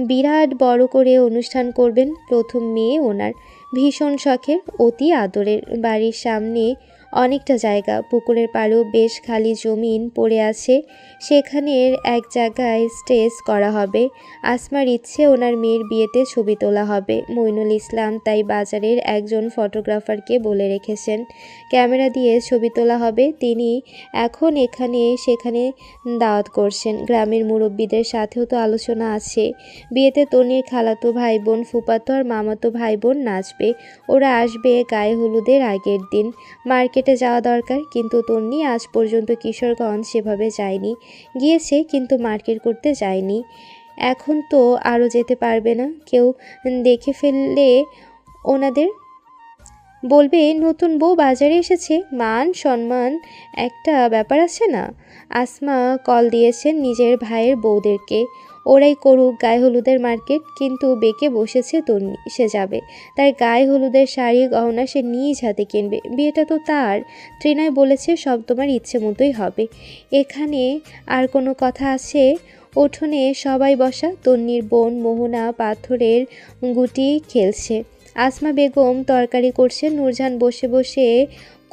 বিরাট বড় করে অনুষ্ঠান করবেন। প্রথম মেয়ে ওনার, ভীষণ শখের, অতি আদরের। বাড়ির সামনে অনেকটা জায়গা, পুকুরের পাড়েও বেশ খালি জমিন পড়ে আছে। সেখানের এক জায়গায় স্টেজ করা হবে। আসমার ইচ্ছে ওনার মেয়ের বিয়েতে ছবি তোলা হবে। মইনুল ইসলাম তাই বাজারের একজন ফটোগ্রাফারকে বলে রেখেছেন, ক্যামেরা দিয়ে ছবি তোলা হবে। তিনি এখন এখানে সেখানে দাওয়াত করছেন। গ্রামের মুরব্বীদের সাথেও তো আলোচনা আছে। বিয়েতে তন্নির খালাতো ভাই বোন, ফুপাতো আর মামাতো ভাই বোন নাচবে। ওরা আসবে গায়ে হলুদের আগের দিন। মার্কেটে যাওয়া দরকার, কিন্তু তন্নি আজ পর্যন্ত কিশোরগঞ্জ সেভাবে যায়নি। গিয়েছে কিন্তু মার্কেট করতে যায়নি। এখন তো আরও যেতে পারবে না। কেউ দেখে ফেললে ওনাদের বলবে নতুন বউ বাজারে এসেছে, মান সম্মান একটা ব্যাপার আছে না? আসমা কল দিয়েছেন নিজের ভাইয়ের বউদেরকে, ওরাই করুক গায়ে হলুদের মার্কেট। কিন্তু বেঁকে বসেছে তন্নি, সে যাবে। তার গায়ে হলুদের শাড়ি গহনা সে নিজ হাতে কিনবে। বিয়েটা তো তার। ত্রিনয় বলেছে সব তোমার ইচ্ছে মতোই হবে। এখানে আর কোনো কথা আছে? উঠোনে সবাই বসা। তন্নির বোন মোহনা পাথরের গুটি খেলছে। আসমা বেগম তরকারি করছেন। নূরজাহান বসে বসে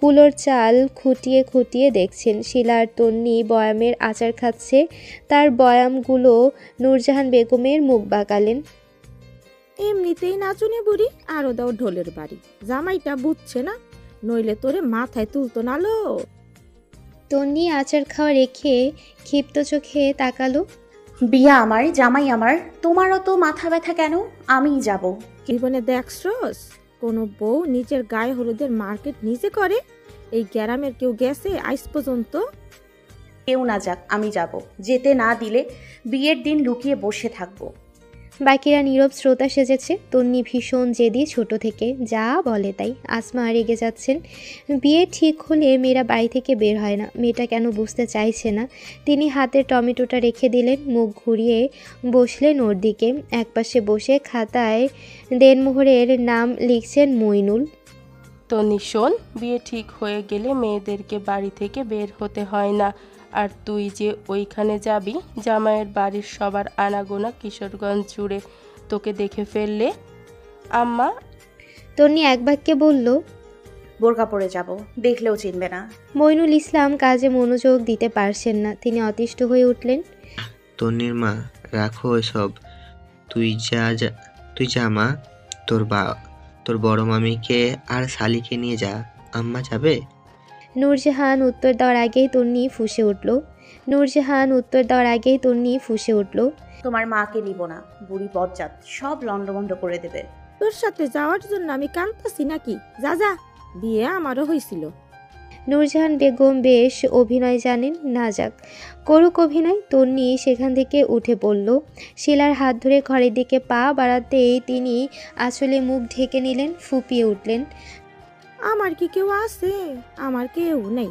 কুলোর চাল খুঁটিয়ে খুঁটিয়ে দেখছেন। শিলা আর তন্নি বয়ামের আচার খাচ্ছে। তার বয়ামগুলো নূরজাহান বেগমের মুখ বাঁকালেন। এমনিতেই নাচুনি বুড়ি, আরো দাও ঢোলের বাড়ি। জামাইটা বুঝছে না, নইলে তোরে মাথায় তুলতো না লো। তন্নি আচার খাওয়া রেখে ক্ষিপ্ত চোখে তাকালো। বিয়া আমার, জামাই আমার, তোমারও তো মাথা ব্যথা কেন? আমিই যাব। জীবনে দেখছস কোনো বউ নিজের গায়ে হলুদের মার্কেট নিজে করে? এই গ্রামের কেউ গেছে আজ পর্যন্ত? কেউ না যাক, আমি যাব। যেতে না দিলে বিয়ের দিন লুকিয়ে বসে থাকবো। বাকিরা নীরব শ্রোতা সেজেছে। তন্নি ভীষণ জেদি ছোট থেকে, যা বলে তাই। আসমা রেগে যাচ্ছেন। বিয়ে ঠিক হলে মেয়েরা বাড়ি থেকে বের হয় না। মেয়েটা কেন বুঝতে চাইছে না। তিনি হাতে টমেটোটা রেখে দিলেন, মুখ ঘুরিয়ে বসলেন ওর দিকে। একপাশে বসে খাতায় দেনমোহরের নাম লিখছেন মইনুল। তন্নি শোন, বিয়ে ঠিক হয়ে গেলে মেয়েদেরকে বাড়ি থেকে বের হতে হয় না। আর তুই যে ওইখানে যাবি, জামাইয়ের বাড়ির সবার আনাগোনা কিশোরগঞ্জ জুড়ে তোকে দেখে ফেললে আম্মা। তন্নি এক বাক্যে বলল, বোরকা পরে যাব, দেখলেও চিনবে না। মইনুল ইসলাম কাজে মনোযোগ দিতে পারছেন না। তিনি অতিষ্ঠ হয়ে উঠলেন। তন্নির মা, রাখো এসব। তুই যা মা, তোর বড় মামিকে আর শালিকে নিয়ে যা। আম্মা যাবে? নূরজাহান উত্তর দেওয়ার আগেই তন্নি ফুঁসে উঠল। তোমার মাকে নিব না, বুড়ি বজ্জাত, সব লন্ডভন্ড করে দেবে। তোর সাথে যাওয়ার জন্য আমি কাঁদতাছি নাকি? যা যা, বিয়ে আমারও হয়েছিল। নূরজাহান বেগম বেশ অভিনয় জানেন, না যাক, করুক অভিনয়। তন্নি সেখান থেকে উঠে পড়ল। শিলার হাত ধরে ঘরের দিকে পা বাড়াতেই তিনি আঁচলে মুখ ঢেকে নিলেন, ফুপিয়ে উঠলেন। আমার কি কেউ আছে? আমার কেউ নেই।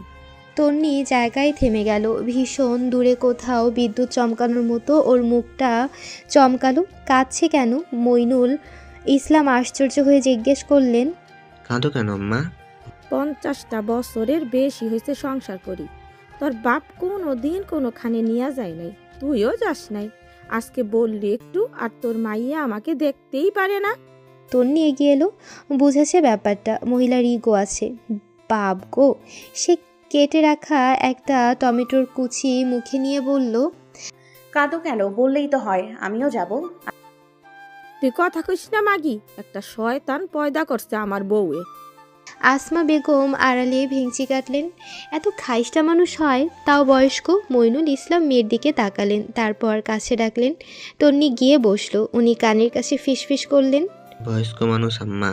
তন্নি জায়গায় থেমে গেল। ভীষণ দূরে কোথাও বিদ্যুৎ চমকানোর মতো ওর মুখটা চমকালো। কাঁদছে কেন? মইনুল ইসলাম আশ্চর্য হয়ে জিজ্ঞেস করলেন। কাঁদো কেন আম্মা? 50টা বছরের বেশি হয়েছে সংসার করি, তোর বাপ কোনো দিন কোনোখানে নিয়ে যায় নাই, তুইও যাস নাই। আজকে বললি একটু, আর তোর মাইয়া আমাকে দেখতেই পারে না। তন্নি এগিয়ে এলো, বুঝেছে ব্যাপারটা, মহিলার ইগো আছে। বাপ গো! সে কেটে রাখা একটা টমেটোর কুচি মুখে নিয়ে বলল, কাঁদো কেন? বললেই তো হয়, আমিও যাব। তুই কথা কইস না মাগি, একটা শয়তান পয়দা করছে আমার বউয়ে। আসমা বেগম আড়ালে ভেঙচি কাটলেন। এত খাইস্টা মানুষ হয়, তাও বয়স্ক। মইনুল ইসলাম মেয়ের দিকে তাকালেন, তারপর কাছে ডাকলেন। তন্নি গিয়ে বসলো। উনি কানের কাছে ফিসফিস করলেন, বয়স্ক মানুষ আম্মা,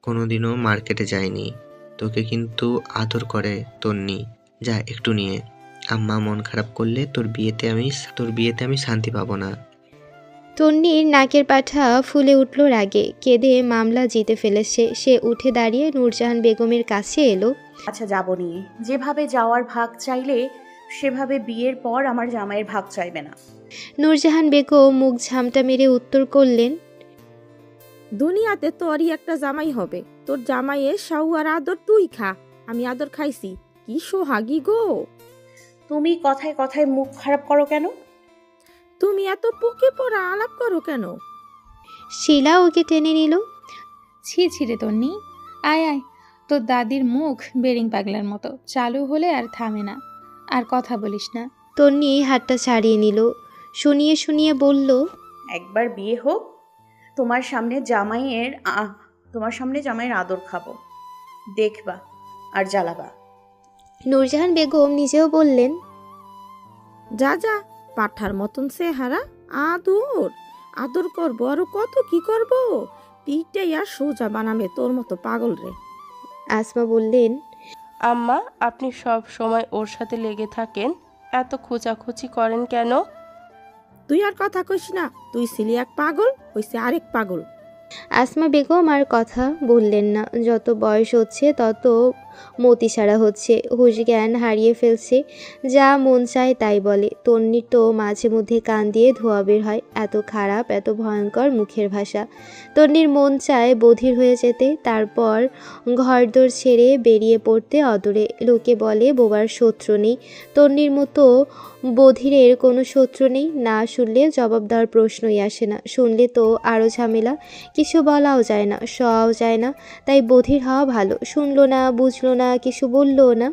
কোনোদিনও মার্কেটে যায়নি। তোকে কিন্তু আদর করে তন্নি, যা একটু নিয়ে। আম্মা মন খারাপ করলে তোর বিয়েতে আমি শান্তি পাবো না। তন্নির নাকের পাঠা ফুলে উঠল রাগে, কেঁদে মামলা জিতে ফেলেছে। সে উঠে দাঁড়িয়ে নূরজাহান বেগমের কাছে এলো। আচ্ছা, যাব নিয়ে। যেভাবে যাওয়ার ভাগ চাইলে সেভাবে বিয়ের পর আমার জামাইয়ের ভাগ চাইবে না। নূরজাহান বেগম মুখ ঝামটা মেরে উত্তর করলেন, দুনিয়াতে তোরই একটা জামাই হবে, তোর জামাইয়ের সাউ আর আদর তুই খা, আমি আদর খাইছি। কি সোহাগী গো! তুমি কথায় কথায় মুখ খারাপ করো কেন? তুমি এত পুকে পড়া আলাপ করো কেন? শিলা ওকে টেনে নিল। ছি রে তন্নি, আয় আয়, তোর দাদির মুখ বেরিং পাগলার মতো, চালু হলে আর থামে না। আর কথা বলিস না। তন্নি হাতটা ছাড়িয়ে নিল, শুনিয়ে শুনিয়ে বলল, একবার বিয়ে হোক, তোমার সামনে জামাইয়ের আদর খাবো, দেখবা আর জ্বালাবা। নূরজাহান বেগম নিজেও বললেন, যা যা, পাঠার মতন চেহারা, আদর করবো, আরো কত কি করবো, পিঠটাই আর সোজা বানাবে তোর মতো পাগল রে। আসমা বললেন, আম্মা, আপনি সব সময় ওর সাথে লেগে থাকেন, এত খোঁচাখুচি করেন কেন? তুই আর কথা কইস না, তুই ছিলি এক পাগল, হইছে আরেক পাগল। আসমা বেগম আর কথা বললেন না। যত বয়স হচ্ছে তত মতিসারা হচ্ছে, হুঁশ জ্ঞান হারিয়ে ফেলছে, যা মন চায় তাই বলে। তন্নির তো মাঝে মধ্যে কান দিয়ে ধোয়া বের হয়, এত খারাপ, এত ভয়ঙ্কর মুখের ভাষা। তন্নির মন চায় বধির হয়ে যেতে, তারপর ঘরদোর ছেড়ে বেরিয়ে পড়তে অদূরে। লোকে বলে বোবার শত্রু নেই, তন্নির মতো বধিরের কোনো শত্রু নেই। না শুনলে জবাব দেওয়ার প্রশ্নই আসে না, শুনলে তো আরও ঝামেলা, কিছু বলাও যায় না, শোয়াও যায় না। তাই বধির হওয়া ভালো। শুনলো না, বুঝলো না, কিছু বললও না।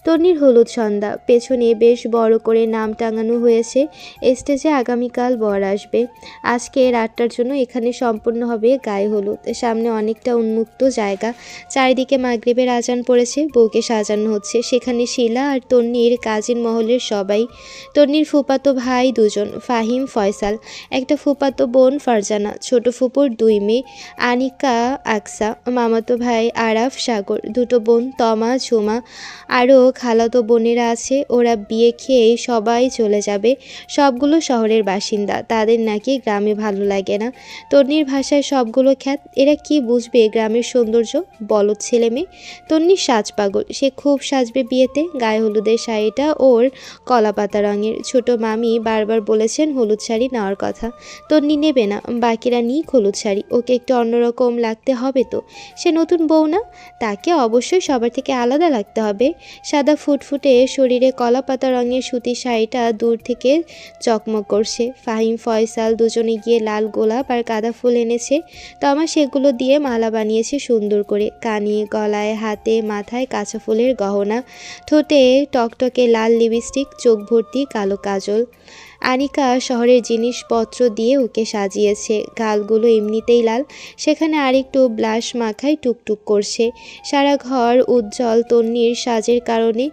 তন্নির হলুদ সন্ধ্যা, পেছনে বেশ বড় করে নাম টাঙানো হয়েছে। স্টেজে আগামীকাল বর আসবে। আজকে রাতটার জন্য এখানে সম্পূর্ণ হবে গায়ে হলুদ। সামনে অনেকটা উন্মুক্ত জায়গা, চারিদিকে মাগরিবের আজান পড়েছে, বউকে সাজানো হচ্ছে। সেখানে শিলা আর তন্নির কাজিন মহলের সবাই। তন্নির ফুপাতো ভাই দুজন, ফাহিম, ফয়সাল, একটা ফুপাতো বোন ফারজানা, ছোট ফুপুর 2 মেয়ে, আনিকা, আকসা, মামাতো ভাই আরাফ, সাগর, 2 বোন তমা, ঝুমা, আরও খালাতো বোনেরা আছে। ওরা বিয়ে খেয়েই সবাই চলে যাবে। সবগুলো শহরের বাসিন্দা, তাদের নাকি গ্রামে ভালো লাগে না। তন্নির ভাষায় সবগুলো খ্যাত। এরা কি বুঝবে গ্রামের সৌন্দর্য? বলদ ছেলে মেয়ে। তন্নির সাজ পাগল, সে খুব সাজবে বিয়েতে। গায়ে হলুদের শাড়িটা ওর কলাপাতা রঙের। ছোট মামি বারবার বলেছেন হলুদ শাড়ি নেওয়ার কথা, তন্নি নেবে না। বাকিরা নিক হলুদ শাড়ি, ওকে একটু অন্যরকম লাগতে হবে তো, সে নতুন বউ না, তাকে অবশ্যই সবার থেকে আলাদা লাগতে হবে। সাদা ফুটফুটে শরীরে কলাপাতা রঙের সুতির শাড়িটা দূর থেকে চকমক করছে। ফাহিম, ফয়সাল দুজনে গিয়ে লাল গোলাপ আর গাঁদা ফুল এনেছে। তমা সেগুলো দিয়ে মালা বানিয়েছে সুন্দর করে। কানে, গলায়, হাতে, মাথায় কাঁচা ফুলের গহনা, ঠোঁটে টকটকে লাল লিপস্টিক, চোখ ভর্তি কালো কাজল। আনিকা শহরের জিনিসপত্র দিয়ে ওকে সাজিয়েছে, গালগুলো এমনিতেই লাল, সেখানে আরেকটু ব্লাশ মাখায় টুকটুক করছে। সারা ঘর উজ্জ্বল তন্নির সাজের কারণে,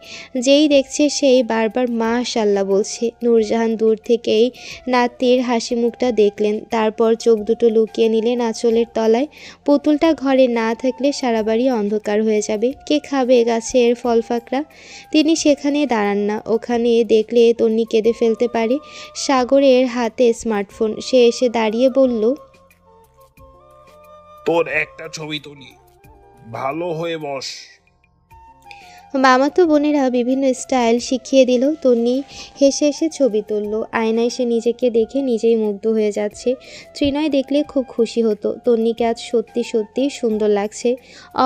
যেই দেখছে সেই বারবার মাশাআল্লাহ বলছে। নূরজাহান দূর থেকেই নাতির হাসি মুখটা দেখলেন, তারপর চোখ দুটো লুকিয়ে নিলেন আঁচলের তলায়। পুতুলটা ঘরে না থাকলে সারা বাড়ি অন্ধকার হয়ে যাবে, কে খাবে গাছের ফল ফাকড়া? তিনি সেখানে দাঁড়ান না, ওখানে দেখলে তন্নি কেঁদে ফেলতে পারে। সাগরের হাতে স্মার্টফোন, সে এসে দাঁড়িয়ে বলল, তোর একটা ছবি তুলি, ভালো হয়ে বস। মামাতো বোনেরা বিভিন্ন স্টাইল শিখিয়ে দিল। তন্নি হেসে হেসে ছবি তুলল। আয়নায় সে নিজেকে দেখে নিজেই মুগ্ধ হয়ে যাচ্ছে। ত্রিনয় দেখলে খুব খুশি হতো। তন্নিকে আজ সত্যি সত্যি সুন্দর লাগছে।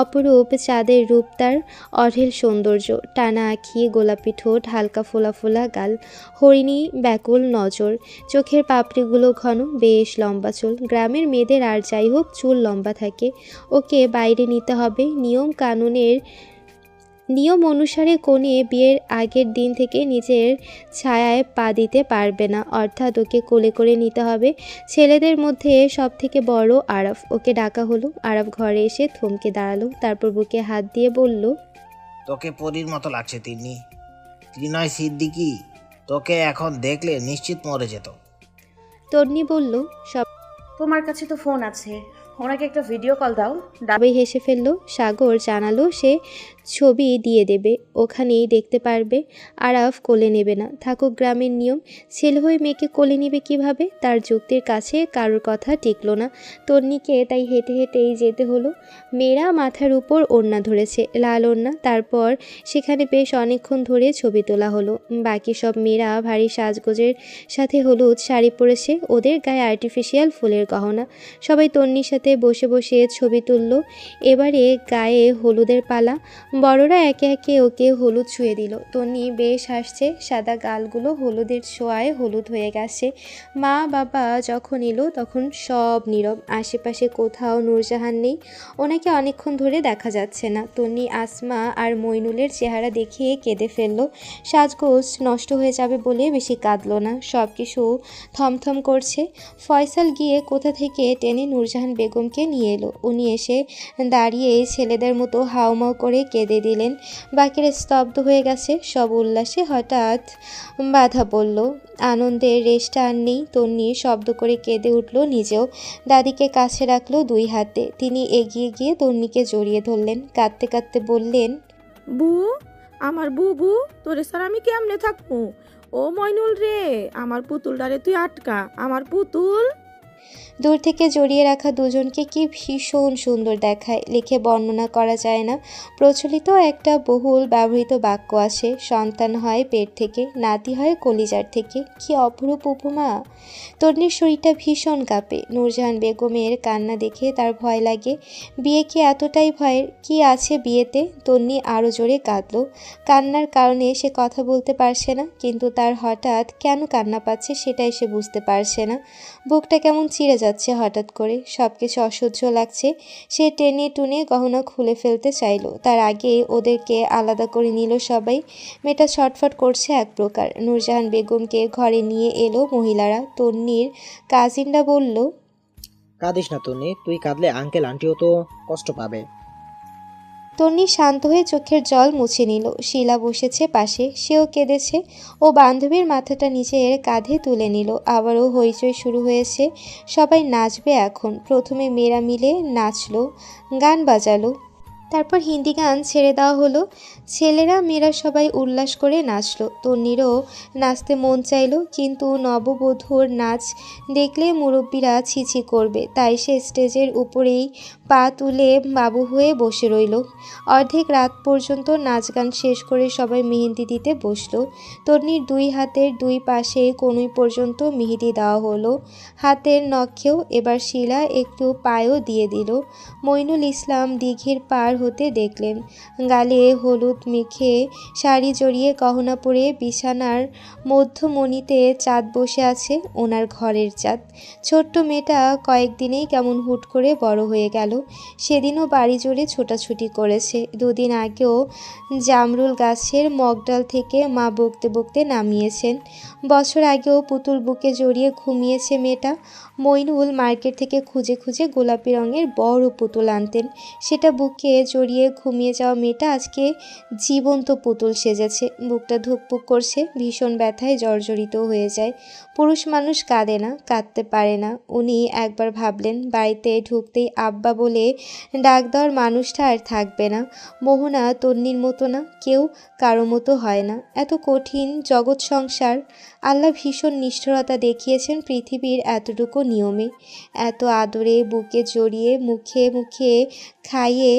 অপরূপ চাঁদের রূপ, তার অঢেল সৌন্দর্য, টানা আঁখি, গোলাপি ঠোঁট, হালকা ফোলা ফোলা গাল, হরিণী ব্যাকুল নজর, চোখের পাপড়িগুলো ঘন, বেশ লম্বা চুল। গ্রামের মেয়েদের আর যাই হোক চুল লম্বা থাকে। ওকে বাইরে নিতে হবে, নিয়ম অনুসারে কনে বিয়ের আগের দিন থেকে নিজের ছায়ায় পা দিতে পারবে না, অর্থাৎ ওকে কোলে করে নিতে হবে। ছেলেদের মধ্যে সব থেকে বড় আরাফ, ওকে ডাকা হলো। আরাফ ঘরে এসে থমকে দাঁড়ালো, তারপর বুকে হাত দিয়ে বলল, তোকে পরীর মতো লাগছে তিন্নি। ত্রিনয় সিদ্দিকি তোকে এখন দেখলে নিশ্চিত মরে যেত। তন্নি বলল, সব তোমার কাছে তো ফোন আছে, ওনাকে একটা ভিডিও কল দাও। ডাবেই হেসে ফেলল। সাগর জানালো সে ছবি দিয়ে দেবে, ওখানেই দেখতে পারবে। আরাফ কোলে নেবে না, থাকুক গ্রামের নিয়ম। ছেলে হয়ে মেয়েকে কোলে নেবে কিভাবে? তার যুক্তির কাছে কারোর কথা টিকলো না। তন্নিকে তাই হেঁটে হেঁটেই যেতে হলো। মেয়েরা মাথার উপর ওড়না ধরেছে, লাল ওড়না। তারপর সেখানে বেশ অনেকক্ষণ ধরে ছবি তোলা হলো। বাকি সব মেয়েরা ভারী সাজগোজের সাথে হলুদ শাড়ি পরেছে, ওদের গায়ে আর্টিফিশিয়াল ফুলের গহনা। সবাই তন্নির সাথে বসে বসে ছবি তুলল। এবারে গায়ে হলুদের পালা। বড়রা একে একে ওকে হলুদ ছুঁয়ে দিল। তন্নি বেশ হাসছে, সাদা গালগুলো হলুদের ছোঁয়ায় হলুদ হয়ে গেছে। মা বাবা যখন এলো তখন সব নীরব, আশেপাশে কোথাও নূরজাহান নেই, ওনাকে অনেকক্ষণ ধরে দেখা যাচ্ছে না। তন্নি আসমা আর মইনুলের চেহারা দেখে কেঁদে ফেলল। সাজগোজ নষ্ট হয়ে যাবে বলে বেশি কাঁদল না, সব কিছু থমথম করছে। ফয়সাল গিয়ে কোথা থেকে টেনে নূরজাহান বেগমকে নিয়ে এলো। উনি এসে দাঁড়িয়ে ছেলেদের মতো হাউমাউ করে কেঁদে দিলেন। বাকিরা স্তব্ধ হয়ে গেছে। সব উল্লাসে হঠাৎ বাধা পড়ল। আনন্দের রেশটা আর নেই। তন্নি শব্দ করে কেঁদে উঠল নিজেও। দাদিকে কাছে রাখলো দুই হাতে। তিনি এগিয়ে গিয়ে তন্নিকে জড়িয়ে ধরলেন, কাঁদতে কাঁদতে বললেন, বু, আমার বুবু, তোরে স্যার আমি কেমনে থাকবো? ও মইনুল রে, আমার পুতুলটারে তুই আটকা, আমার পুতুল। দূর থেকে জড়িয়ে রাখা দুজনকে কি ভীষণ সুন্দর দেখায়, লিখে বর্ণনা করা যায় না। প্রচলিত একটা বহুল ব্যবহৃত বাক্য আছে, সন্তান হয় পেট থেকে, নাতি হয় কলিজার থেকে। কি অপরূপ উপমা! তন্নির শরীরটা ভীষণ কাঁপে। নূরজাহান বেগমের কান্না দেখে তার ভয় লাগে। বিয়ে কি এতটাই ভয়ের? কি আছে বিয়েতে? তন্নি আরও জোরে কাঁদল। কান্নার কারণে সে কথা বলতে পারছে না, কিন্তু তার হঠাৎ কেন কান্না পাচ্ছে সেটাই সে বুঝতে পারছে না। বুকটা কেমন চিড়ে যাচ্ছে হঠাৎ করে, সব কিছু অসহ্য লাগছে। সে টেনে টুনে গহনা খুলে ফেলতে চাইল, তার আগে ওদেরকে আলাদা করে নিল সবাই। মেয়েটা ছটফট করছে এক প্রকার। নূরজাহান বেগমকে ঘরে নিয়ে এলো মহিলারা। তন্নির কাজিনরা বলল, কাঁদিস না তন্নি, তুই কাঁদলে আঙ্কেল আন্টিও তো কষ্ট পাবে। তন্নি শান্ত হয়ে চোখের জল মুছে নিল। শিলা বসেছে পাশে, সেও কেঁদেছে। ও বান্ধবীর মাথাটা নিজের কাঁধে তুলে নিল। আবারও হইচই শুরু হয়েছে। সবাই নাচবে এখন। প্রথমে মেয়েরা মিলে নাচলো, গান বাজালো, তারপর হিন্দি গান ছেড়ে দেওয়া হলো। ছেলেরা মেয়েরা সবাই উল্লাস করে নাচলো। তন্নিরও নাচতে মন চাইলো, কিন্তু নববধূর নাচ দেখলে মুরব্বীরা ছিছি করবে, তাই সে স্টেজের উপরেই পা তুলে বাবু হয়ে বসে রইল। অর্ধেক রাত পর্যন্ত নাচ গান শেষ করে সবাই মেহেন্দি দিতে বসলো। তন্নির দুই হাতের দুই পাশে কনুই পর্যন্ত মেহেদি দেওয়া হলো, হাতের নখেও। এবার শিলা একটু পায়েও দিয়ে দিল। মইনুল ইসলাম দিঘির পার হতে দেখলেন। গালে হলুদ মেখে শাড়ি জড়িয়ে গহনা পরে বিছানার মধ্যমণিতে চাঁদ বসে আছে, ওনার ঘরের চাঁদ। ছোট্ট মেয়েটা কয়েকদিনেই কেমন হুট করে বড় হয়ে গেল। সেদিনও বাড়ি জুড়ে ছোটাছুটি করেছে। দুদিন আগেও জামরুল গাছের মগডাল থেকে মা বকতে বকতে নামিয়েছেন। বছর আগেও পুতুল বুকে জড়িয়ে ঘুমিয়েছে মেয়েটা। মইনুল মার্কেট থেকে খুঁজে খুঁজে গোলাপি রঙের বড় পুতুল আনতেন, সেটা বুকে জড়িয়ে ঘুমিয়ে যাওয়া মেয়েটা আজকে জীবন্ত পুতুল সেজেছে। বুকটা ধুকপুক করছে, ভীষণ ব্যথায় জর্জরিত হয়ে যায়। পুরুষ মানুষ কাঁদে না, কাঁদতে পারে না। উনি একবার ভাবলেন বাড়িতে ঢুকতেই আব্বা বলে ডাক দেওয়ার মানুষটা আর থাকবে না। মোহনা তন্নির মতো না, কেউ কারো মতো হয় না। এত কঠিন জগৎ সংসার, আল্লাহ ভীষণ নিষ্ঠুরতা দেখিয়েছেন পৃথিবীর এতটুকু নিয়মে। এত আদরে বুকে জড়িয়ে মুখে মুখে খাইয়ে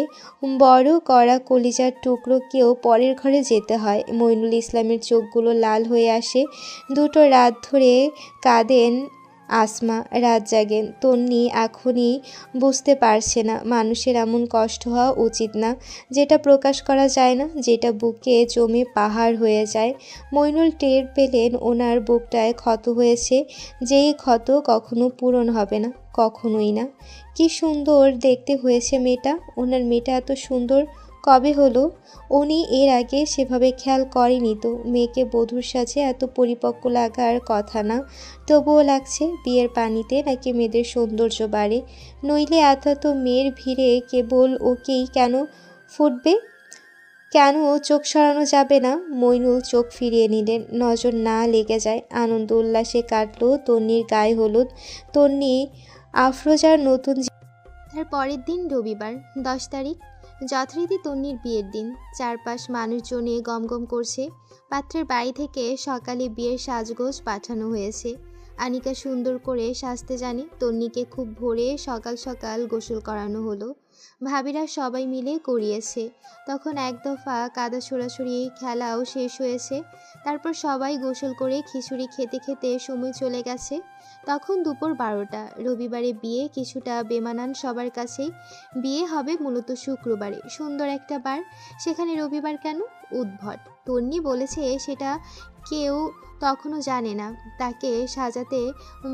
বড় করা কলিজার টুকরোকেও পরের ঘরে যেতে হয়। মইনুল ইসলামের চোখগুলো লাল হয়ে আসে। দুটো রাত ধরে কাঁদেন আসমা, রাত জাগেন। তন্নি এখনই বুঝতে পারছে না মানুষের এমন কষ্ট হওয়া উচিত না, যেটা প্রকাশ করা যায় না, যেটা বুকে জমে পাহাড় হয়ে যায়। মইনুল টের পেলেন ওনার বুকটায় ক্ষত হয়েছে, যেই ক্ষত কখনো পূরণ হবে না, কখনোই না। কি সুন্দর দেখতে হয়েছে মেয়েটা। ওনার মেয়েটা এত সুন্দর কবে হলো? উনি এর আগে সেভাবে খেয়াল করেনি তো। মেয়েকে বধূর সাজে এত পরিপক্ক লাগার কথা না, তবুও লাগছে। বিয়ের পানিতে নাকি মেয়েদের সৌন্দর্য বাড়ে, নইলে এত মেয়ের ভিড়ে কেবল ওকেই কেন ফুটবে? কেন চোখ সরানো যাবে না? মইনুল চোখ ফিরিয়ে নিলেন, নজর না লেগে যায়। আনন্দ উল্লাসে কাটলো তন্নির গায়ে হলুদ। তন্নি আফরোজার নতুন। তার পরের দিন রবিবার 10 তারিখ, যথারীতি তন্নির বিয়ের দিন। চারপাশ মানুষজনে গমগম করছে। পাত্রের বাড়ি থেকে সকালে বিয়ের সাজগোজ পাঠানো হয়েছে। আনিকা সুন্দর করে সাজতে জানে। তন্নিকে খুব ভোরে সকাল সকাল গোসল করানো হলো। ভাবিরা সবাই মিলে করিয়েছে। তখন এক দফা কাদা ছোড়াছুড়ি খেলাও শেষ হয়েছে। তারপর সবাই গোসল করে খিচুড়ি খেতে খেতে সময় চলে গেছে। তখন দুপুর 12টা। রবিবারে বিয়ে কিছুটা বেমানান সবার কাছেই। বিয়ে হবে মূলত শুক্রবারে, সুন্দর একটা বার, সেখানে রবিবার কেন? উদ্ভট। তন্নি বলেছে সেটা কেউ তখনও জানে না। তাকে সাজাতে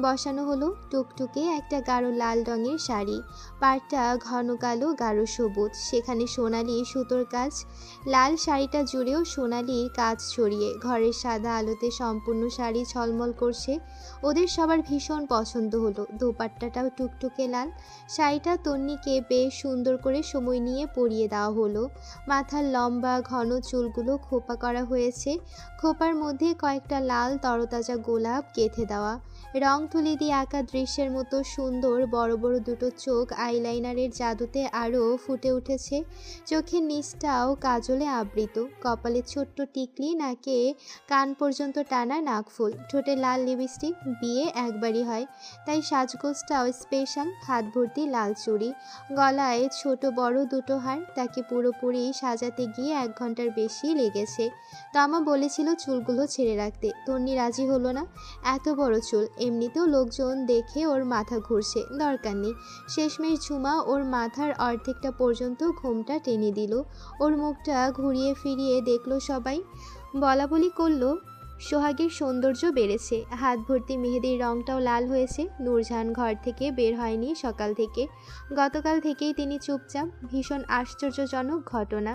বসানো হলো। টুকটুকে একটা গাঢ় লাল রঙের শাড়ি, পাড়টা ঘন কালো গাঢ় সবুজ, সেখানে সোনালি সুতোর কাজ। লাল শাড়িটা জুড়েও সোনালির কাজ ছড়িয়ে। ঘরের সাদা আলোতে সম্পূর্ণ শাড়ি ঝলমল করছে। ওদের সবার ভীষণ পছন্দ হলো। দোপাট্টাটাও টুকটুকে লাল। শাড়িটা তন্নিকে বেশ সুন্দর করে সময় নিয়ে পরিয়ে দেওয়া হলো। মাথার লম্বা ঘন চুলগুলো খোপা করা হয়েছে। খোপার মধ্যে কয়েকটা লাল তরতাজা গোলাপ গেঁথে দেওয়া। রং তুলি দিয়ে আঁকা দৃশ্যের মতো সুন্দর বড় বড় দুটো চোখ আইলাইনারের জাদুতে আরও ফুটে উঠেছে। চোখের নিচটাও কাজলে আবৃত। কপালে ছোট্ট টিকলি, নাকে কান পর্যন্ত টানা নাকফুল, ঠোঁটে লাল লিপস্টিক। বিয়ে একবারই হয়, তাই সাজগোজটাও স্পেশাল। হাত ভর্তি লাল চুড়ি, গলায় ছোট বড় দুটো হার। তাকে পুরোপুরি সাজাতে গিয়ে 1 ঘন্টার বেশি লেগেছে। তামা বলেছিল চুলগুলো ছেড়ে রাখতে, তন্নি রাজি হলো না। এত বড় চুল, এমনিতেও লোকজন দেখে ওর মাথা ঘুরছে, দরকার নেই। শেষমেশ ঝুমা ওর মাথার অর্ধেকটা পর্যন্ত ঘোমটা টেনে দিল। ওর মুখটা ঘুরিয়ে ফিরিয়ে দেখলো সবাই, বলা বলি করলো। সোহাগের সৌন্দর্য বেড়েছে। হাত ভর্তি মেহেদির রংটাও লাল হয়েছে। নূরজাহান ঘর থেকে বের হয়নি সকাল থেকে। গতকাল থেকেই তিনি চুপচাপ। ভীষণ আশ্চর্যজনক ঘটনা।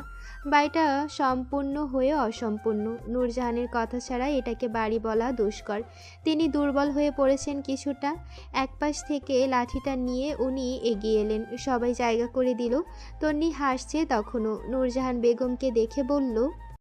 বাড়িটা সম্পূর্ণ হয়ে অসম্পূর্ণ। নূরজাহানের কথা ছাড়া এটাকে বাড়ি বলা দুষ্কর। তিনি দুর্বল হয়ে পড়েছেন কিছুটা। একপাশ থেকে লাঠিটা নিয়ে উনি এগিয়ে এলেন। সবাই জায়গা করে দিল। তন্নি হাসছে তখনও। নূরজাহান বেগমকে দেখে বলল,